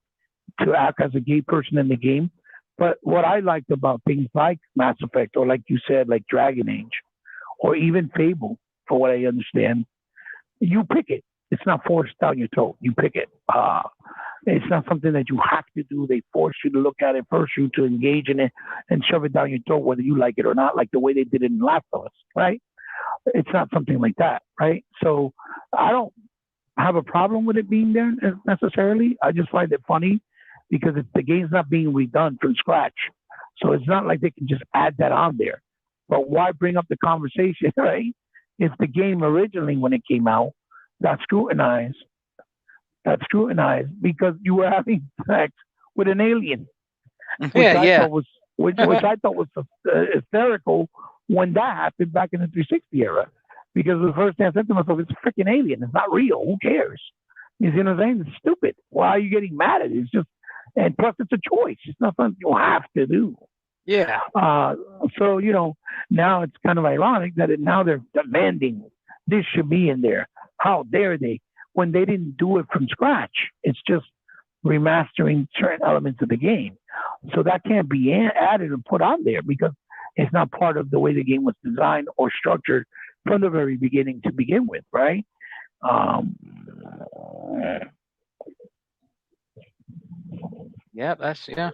to act as a gay person in the game. But what I liked about things like Mass Effect, or like you said, like Dragon Age, or even Fable, for what I understand, you pick it. It's not forced down your throat. You pick it. It's not something that you have to do. They force you to look at it, force you to engage in it, and shove it down your throat, whether you like it or not, like the way they did it in Last of Us, right? It's not something like that, right? So I don't have a problem with it being there necessarily. I just find it funny because the game's not being redone from scratch. So it's not like they can just add that on there. But why bring up the conversation, right? If the game originally, when it came out, got scrutinized, because you were having sex with an alien, which Yeah, I yeah. thought was which I thought was hysterical when that happened back in the 360 era. Because the first thing I said to myself, it's a freaking alien. It's not real. Who cares? You see what I'm saying? It's stupid. Why are you getting mad at it? It's just, and plus it's a choice. It's not something you have to do. Yeah. Uh, so now it's kind of ironic that now they're demanding this should be in there. How dare they? When they didn't do it from scratch, it's just remastering certain elements of the game. So that can't be added and put on there because it's not part of the way the game was designed or structured from the very beginning to begin with, right? Um, Yeah, that's yeah.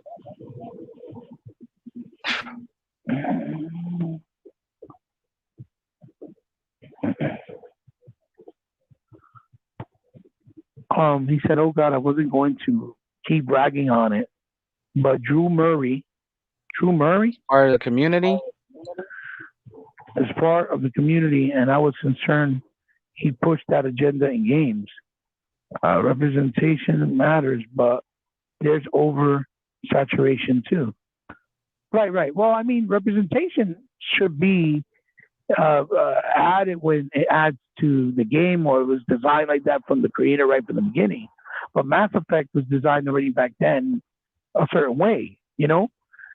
he said, "Oh God, I wasn't going to keep bragging on it, but Drew Murray, Part of the community. is part of the community, and I was concerned he pushed that agenda in games. Representation matters, but there's oversaturation too. Right. Well, I mean, representation should be added when it adds to the game or it was designed like that from the creator right from the beginning. But Mass Effect was designed already back then a certain way, you know?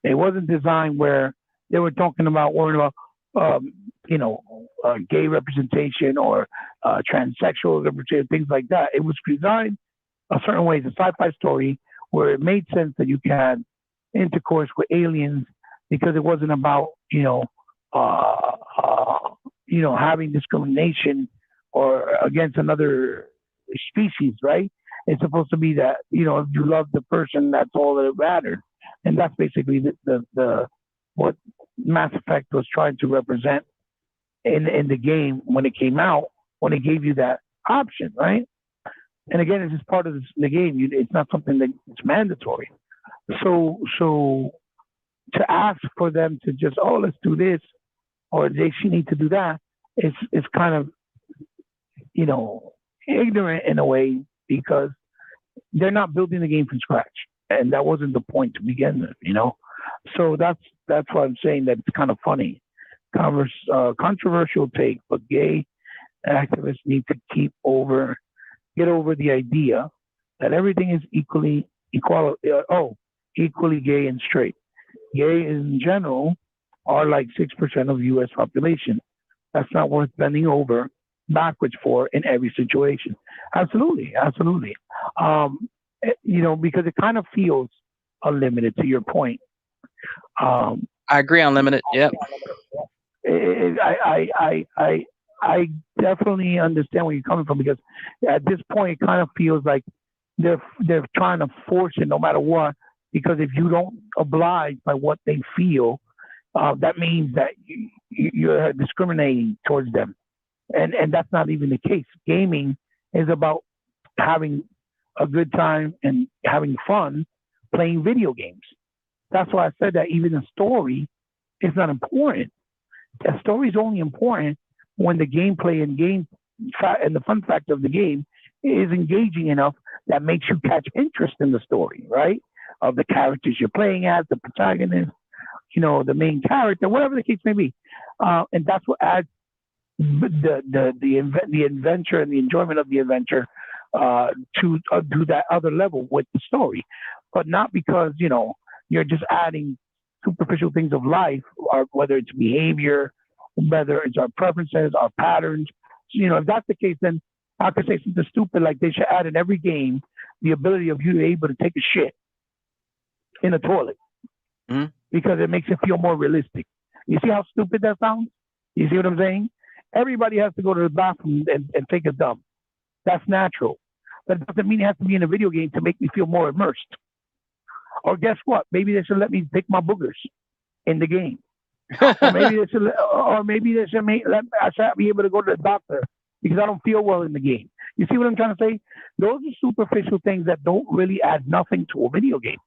It wasn't designed where they were talking about worrying about, um, gay representation or transsexual representation, things like that. It was designed a certain way. It's a sci-fi story where it made sense that you can intercourse with aliens because it wasn't about uh, uh, having discrimination or against another species, right? It's supposed to be that if you love the person, that's all that matters, and that's basically the what Mass Effect was trying to represent in the game when it came out, when it gave you that option, right? And again, it's just part of the game. It's not something that it's mandatory. So to ask for them to just let's do this or she need to do that, it's kind of you know ignorant in a way because they're not building the game from scratch, and that wasn't the point to begin with. So that's why I'm saying that it's kind of funny, controversial take, but gay activists need to get over the idea that everything is equally gay and straight. Gay in general are like 6% of the U.S. population. That's not worth bending over backwards for in every situation. Absolutely. Because it kind of feels unlimited to your point. Um, I agree. Unlimited. Yep. I I definitely understand where you're coming from because at this point it kind of feels like they're trying to force it no matter what. Because if you don't oblige by what they feel, that means that you're discriminating towards them, and that's not even the case. Gaming is about having a good time and having fun playing video games. That's why I said that even the story is not important. The story is only important when the gameplay and the fun factor of the game is engaging enough that makes you catch interest in the story, right? Of the characters you're playing as, the protagonist, the main character, whatever the case may be, and that's what adds the adventure and the enjoyment of the adventure to that other level with the story, but not because you're just adding superficial things of life, or whether it's behavior, whether it's our preferences, our patterns. If that's the case, then I could say something stupid like they should add in every game the ability of you to be able to take a shit in a toilet because it makes it feel more realistic. You see how stupid that sounds? You see what I'm saying? Everybody has to go to the bathroom and take a dump. That's natural. But it doesn't mean it has to be in a video game to make me feel more immersed. Or guess what? Maybe they should let me pick my boogers in the game. Or maybe they should I should be able to go to the doctor because I don't feel well in the game. You see what I'm trying to say? Those are superficial things that don't really add nothing to a video game.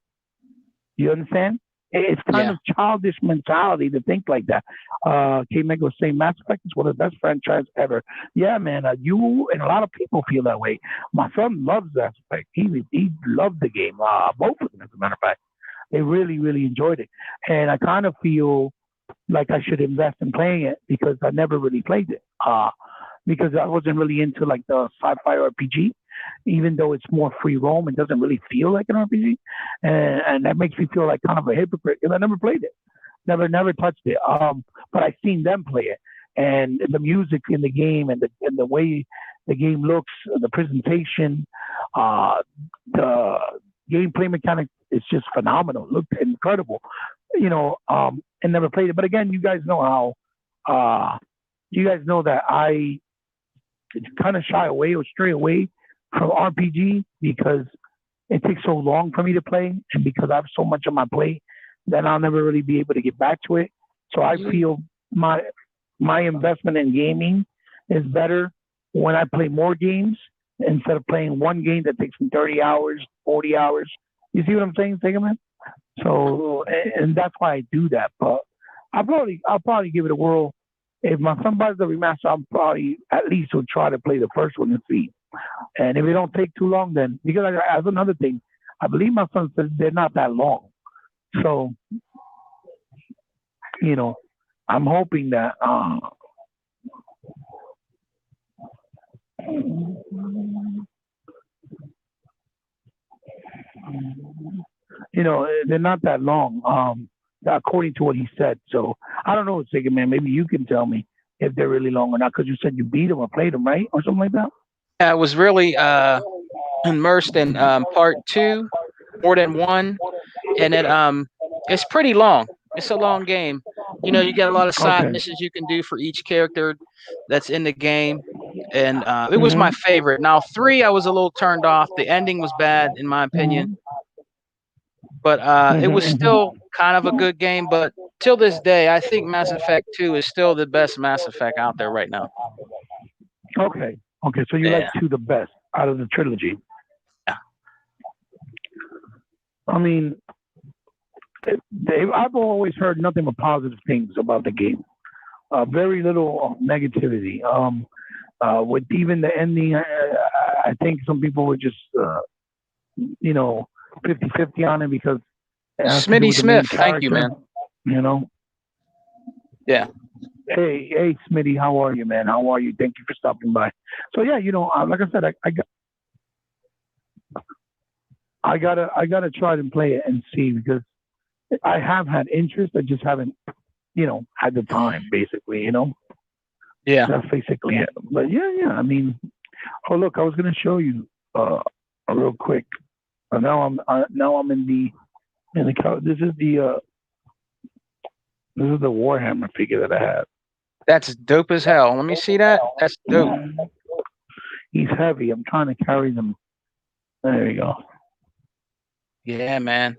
You understand? It's kind of childish mentality to think like that. K-Meg was saying Mass Effect is one of the best franchises ever. Yeah, man, you and a lot of people feel that way. My son loves Mass Effect. He loved the game. Both of them, as a matter of fact. They really, really enjoyed it. And I kind of feel like I should invest in playing it because I never really played it. Because I wasn't really into like the sci-fi RPG. Even though it's more free roam, it doesn't really feel like an RPG, and that makes me feel like kind of a hypocrite because I never played it, never touched it. But I've seen them play it, and the music in the game, and the way the game looks, the presentation, the gameplay mechanic is just phenomenal. It looked incredible, and never played it. But again, you guys know how, you guys know that I kind of shy away or stray away from RPG because it takes so long for me to play, and because I have so much on my plate that I'll never really be able to get back to it. So I feel my investment in gaming is better when I play more games instead of playing one game that takes me 30 hours, 40 hours. You see what I'm saying, Segaman? So, and that's why I do that. But I'll probably give it a whirl. If my son buys the remaster, I'll probably at least will try to play the first one and see. And if it don't take too long, then because as another thing, I believe my son said they're not that long. So, I'm hoping that they're not that long. According to what he said. So I don't know, Sigga man. Maybe you can tell me if they're really long or not, because you said you beat them or played them, right, or something like that. I was really immersed in part 2 more than 1, and it's pretty long. It's a long game. You get a lot of side missions you can do for each character that's in the game, and it was my favorite. Now 3, I was a little turned off. The ending was bad, in my opinion, but it was still kind of a good game. But till this day, I think Mass Effect 2 is still the best Mass Effect out there right now. Okay. So you like 2 the best out of the trilogy? Yeah. I mean, I've always heard nothing but positive things about the game. Very little negativity. With even the ending, I think some people were just, 50-50 on it because Smitty Smith, thank you, man. Yeah. Hey, Smitty, how are you, man? How are you? Thank you for stopping by. So yeah, like I said, I gotta try to play it and see, because I have had interest. I just haven't, had the time, basically. Yeah. That's basically it. But yeah. I mean, oh look, I was gonna show you real quick. Now I'm in the this is the Warhammer figure that I have. That's dope as hell. Let me see that. That's dope. He's heavy. I'm trying to carry them. There you go. Yeah, man.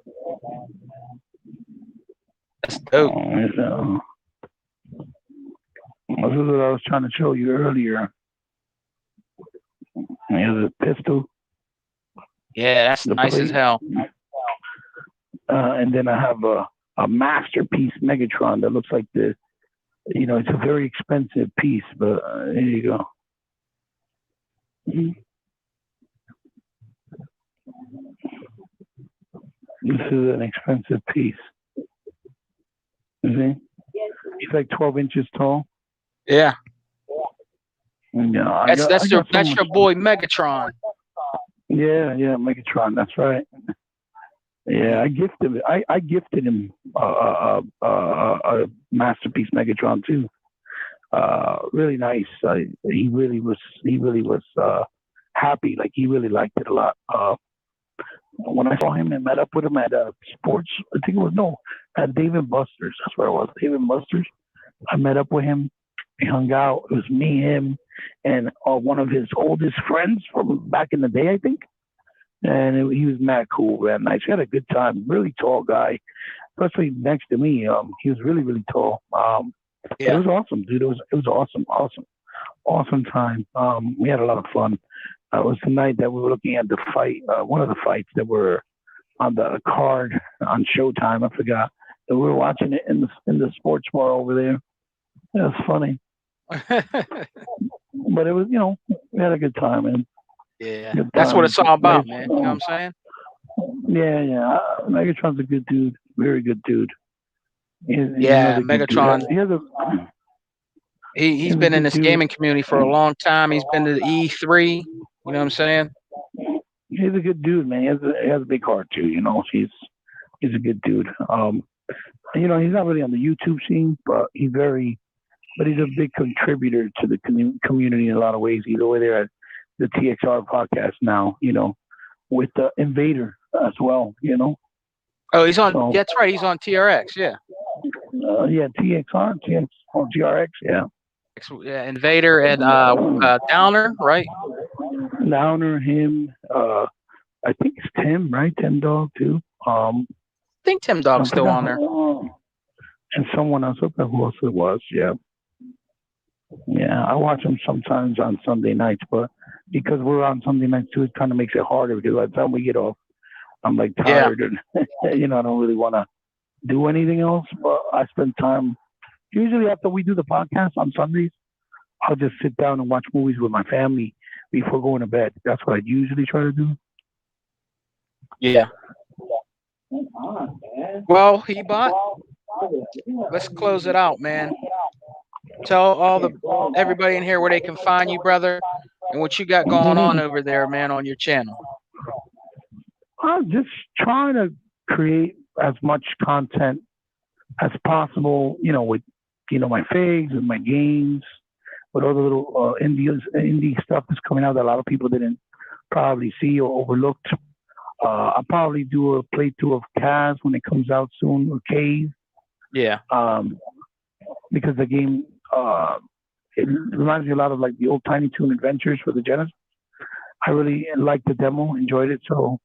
That's dope. This is what I was trying to show you earlier. Here's a pistol. Yeah, that's nice as hell. And then I have a masterpiece Megatron that looks like it's a very expensive piece, but there you go. This is an expensive piece. You see? He's like 12 inches tall. Yeah. Yeah, that's your boy Megatron. Yeah, Megatron. That's right. Yeah, I gifted him a masterpiece Megatron too. Really nice. He really was happy. Like he really liked it a lot. When I saw him and met up with him at sports, I think it was at Dave and Buster's. That's where it was. Dave and Buster's. I met up with him. We hung out. It was me, him, and one of his oldest friends from back in the day, I think. And he was mad cool, man. Nice. We had a good time. Really tall guy, especially next to me. He was really, really tall. It was awesome, dude. It was awesome time. We had a lot of fun. It was the night that we were looking at the fight, one of the fights that were on the card on Showtime. I forgot. And we were watching it in the sports bar over there. It was funny. But it was, we had a good time, man. Yeah, that's what it's all about, man. You know what I'm saying? Yeah. Megatron's a good dude. Very good dude. Megatron. He's been in this gaming community for a long time. He's been to the E3. You know what I'm saying? He's a good dude, man. He has a big heart too. He's a good dude. He's not really on the YouTube scene, but he's a big contributor to the community in a lot of ways. He's over there at the TXR podcast now, with the Invader as well, Oh, he's on. That's right. He's on TRX. Yeah. TXR, TRX. Yeah. Invader and Downer, right? Downer, him. I think it's Tim, right? Tim Dog too. I think Tim Dog's still on there. And someone else. I don't know who else it was. Yeah. Yeah, I watch them sometimes on Sunday nights, but because we're on Sunday nights too, it kind of makes it harder because by the time we get off, I'm like tired and I don't really want to do anything else. But I spend time usually after we do the podcast on Sundays. I'll just sit down and watch movies with my family before going to bed. That's what I usually try to do. Yeah. Well, Hebot, let's close it out, man. Tell everybody in here where they can find you, brother, and what you got going on over there, man, on your channel. I'm just trying to create as much content as possible, with my figs and my games, with all the little indie stuff that's coming out that a lot of people didn't probably see or overlooked. I'll probably do a playthrough of Kaz when it comes out soon, or Cave. Yeah. Because the game, it reminds me a lot of like the old Tiny Toon Adventures for the Genesis. I really liked the demo, enjoyed it. So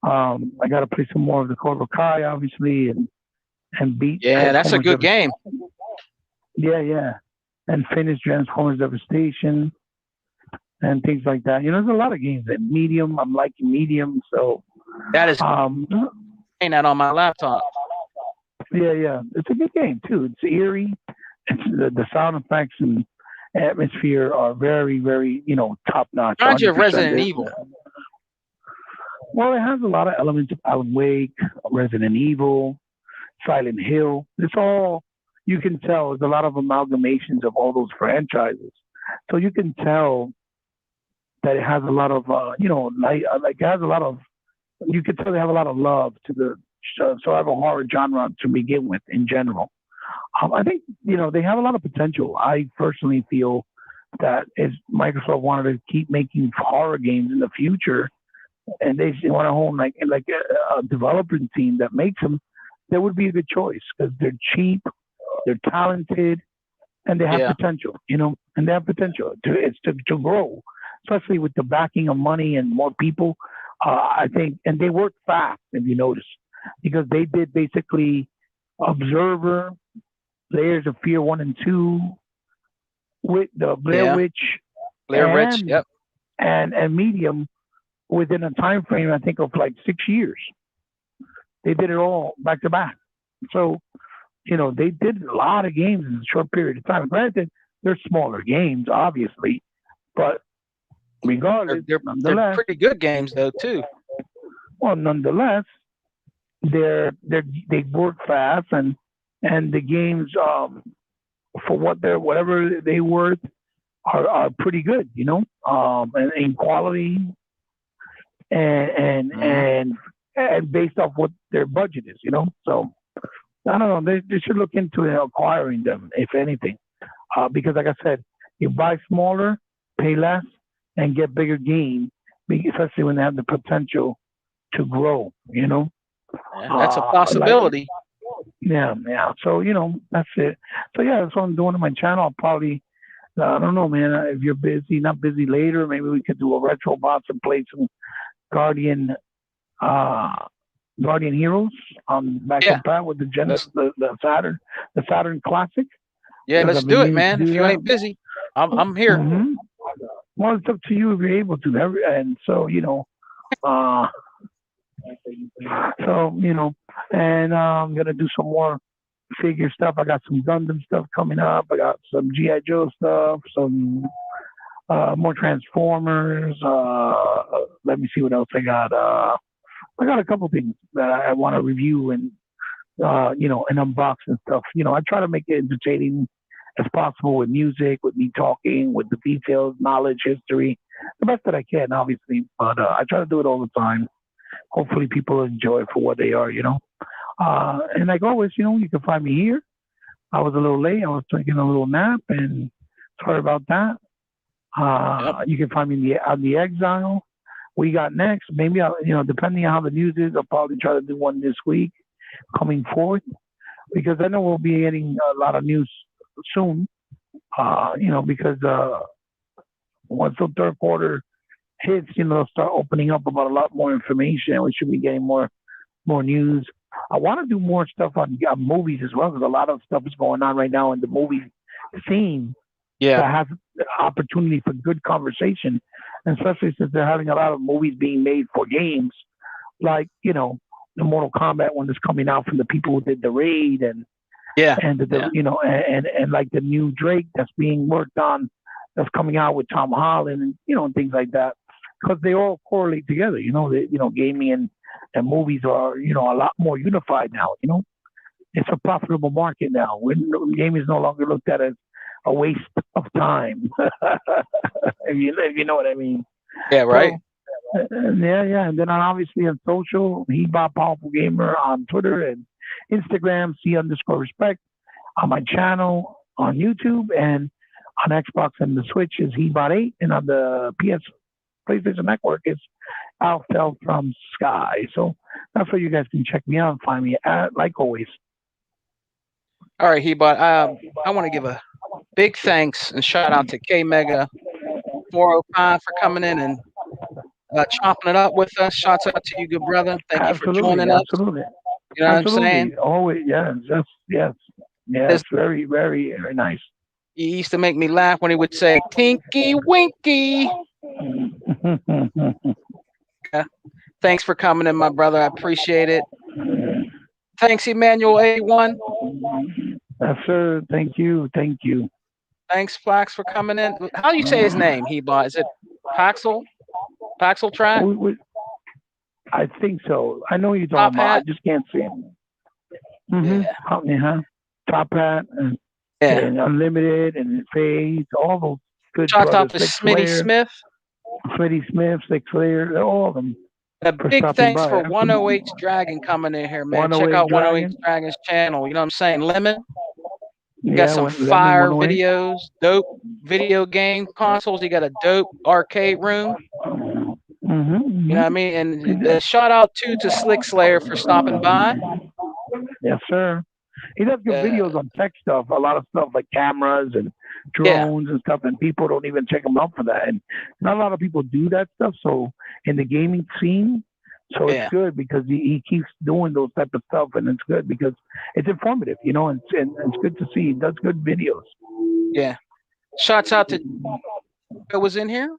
I got to play some more of the Cobra Kai, obviously, and beat. Yeah, that's a good game. Yeah. And finish Transformers Devastation and things like that. There's a lot of games. And Medium, I'm liking Medium. So that is playing that on my laptop. Yeah. It's a good game too. It's eerie. It's the sound effects and atmosphere are very, very, top notch. Reminds you of Resident Evil. Well, it has a lot of elements of Alan Wake, Resident Evil, Silent Hill. It's all, you can tell, there's a lot of amalgamations of all those franchises. So you can tell that it has a lot of, it has a lot of, you can tell they have a lot of love to the survival horror genre to begin with in general. I think, they have a lot of potential. I personally feel that if Microsoft wanted to keep making horror games in the future, and they want to hold like a development team that makes them, that would be a good choice because they're cheap, they're talented, and they have Yeah. potential, and they have potential to grow, especially with the backing of money and more people. I think, and they work fast if you notice, because they did basically Observer, Layers of Fear 1 and 2, with the Blair Yeah. Witch, Blair Rich. and Yep. and Medium within a time frame I think of like 6 years. They did it all back to back. So they did a lot of games in a short period of time. Granted, they're smaller games, obviously, but They're regardless, they're they're nonetheless, pretty good games though too. well, nonetheless, they work fast, and the games, for whatever they worth, are pretty good, and in quality, and and Hmm. and and based off what their budget is. So I don't know. They should look into acquiring them, if anything, because like I said, you buy smaller, pay less, and get bigger gain, especially when they have the potential to grow. Yeah, that's a Like, possibility. yeah, yeah. So that's it. So yeah, that's what I'm doing on my channel. I'll probably, I don't know, man. If you're busy, not busy later, maybe we could do a retro box and play some Guardian, uh, Guardian Heroes on back Yeah. compat with the Genesis, Let's the Saturn Classic, yeah, because let's I've been do it, meaning to man. do If you that. ain't busy, I'm here. Hmm. Well, it's up to you if you're able to. And so uh, so and I'm gonna do some more figure stuff. I got some Gundam stuff coming up. I got some GI Joe stuff, some more Transformers. Let me see what else I got. I got a couple things that I want to review and unbox and stuff. I try to make it entertaining as possible with music, with me talking, with the details, knowledge, history, the best that I can, obviously. But I try to do it all the time. Hopefully, people enjoy it for what they are. And like always, you can find me here. I was a little late. I was taking a little nap, and sorry about that. Yep. You can find me on the Exile. We got next. Maybe depending on how the news is, I'll probably try to do one this week coming forward, because I know we'll be getting a lot of news soon. Because once the third quarter hits, they'll start opening up about a lot more information. We should be getting more news. I want to do more stuff on movies as well, because a lot of stuff is going on right now in the movie scene Yeah. that has opportunity for good conversation, and especially since they're having a lot of movies being made for games, like the Mortal Kombat one that's coming out from the people who did the Raid, Yeah. and Yeah. and like the new Drake that's being worked on, that's coming out with Tom Holland, and things like that, because they all correlate together. Gaming and movies are a lot more unified now. It's a profitable market now. Gaming is no longer looked at as a waste of time. if you know what I mean. Yeah. Right. So yeah. And then obviously on social, he Bob Powerful Gamer on Twitter and Instagram, C_respect on my channel on YouTube, and on Xbox and the Switch is Hebot8, and on the PlayStation Network is Alfel from Sky. So that's where you guys can check me out and find me at, like always. All right, Hebot. I want to give a big thanks and shout out to K Mega 405 for coming in and chopping it up with us. Shouts out to you, good brother. Thank you for Absolutely, joining us. absolutely, You know what I'm saying? absolutely. Always, yes, yes, yes. His, Very, very, very nice. he used to make me laugh when he would say "Tinky Winky." Yeah. Thanks for coming in, my brother. I appreciate it. Thanks, Emmanuel 81. Yes, sir. Thank you. Thank you. Thanks, Flax, for coming in. How do you say his name, Hebot? Is it Paxel? Paxel Track? I think so. I know what you're Top talking about. I Hat? just can't see him. Yeah. Yeah. Top Hat Yeah. and Unlimited and Fades, all those good Shouts out brothers. to Six Smitty Layer, Smith. Freddie Smith, Six Layer, all of them A for big stopping thanks by. for Absolutely. 108 Dragon coming in here, man. Check 108 out 108 Dragon. Dragon's channel. You know what I'm saying? Lemon. You got Yeah, some Lemon fire 108. videos, dope video game consoles. You got a dope arcade room. You know what I mean? And shout out to Slick Slayer for stopping by. Yes, sir. He does good videos on tech stuff, a lot of stuff like cameras and drones and stuff, and people don't even check him out for that. And not a lot of people do that stuff. So in the gaming scene, so it's good because he keeps doing those type of stuff, and it's good because it's informative, you know, and it's good to see. He does good videos. Yeah. Shouts out to who was in here.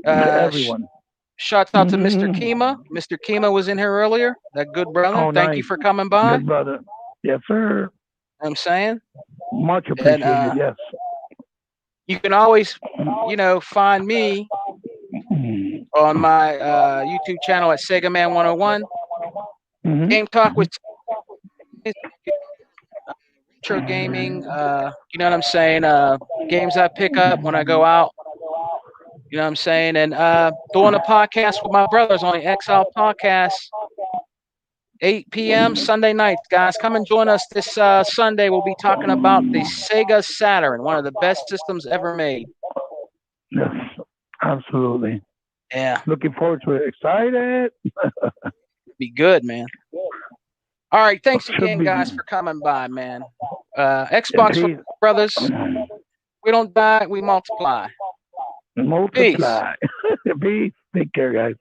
Everyone. Shouts out to Mr. Kima. Mr. Kima was in here earlier. That good brother. Oh, Thank you for coming by. Good brother. Yes, sir. I'm saying. Much appreciated. And, yes. You can always, you know, find me on my YouTube channel at Segaman 101. Game Talk with retro gaming. You know what I'm saying? Games I pick up when I go out. You know what I'm saying? And doing a podcast with my brothers on the XL Podcast, 8 p.m. Sunday nights. Guys, come and join us this Sunday. We'll be talking about the Sega Saturn, one of the best systems ever made. Yes, absolutely. Yeah. Looking forward to it. Excited. Be good, man. All right. Thanks again, guys, for coming by, man. Xbox brothers, we don't die, we multiply. Multiply. Peace. Take care, guys.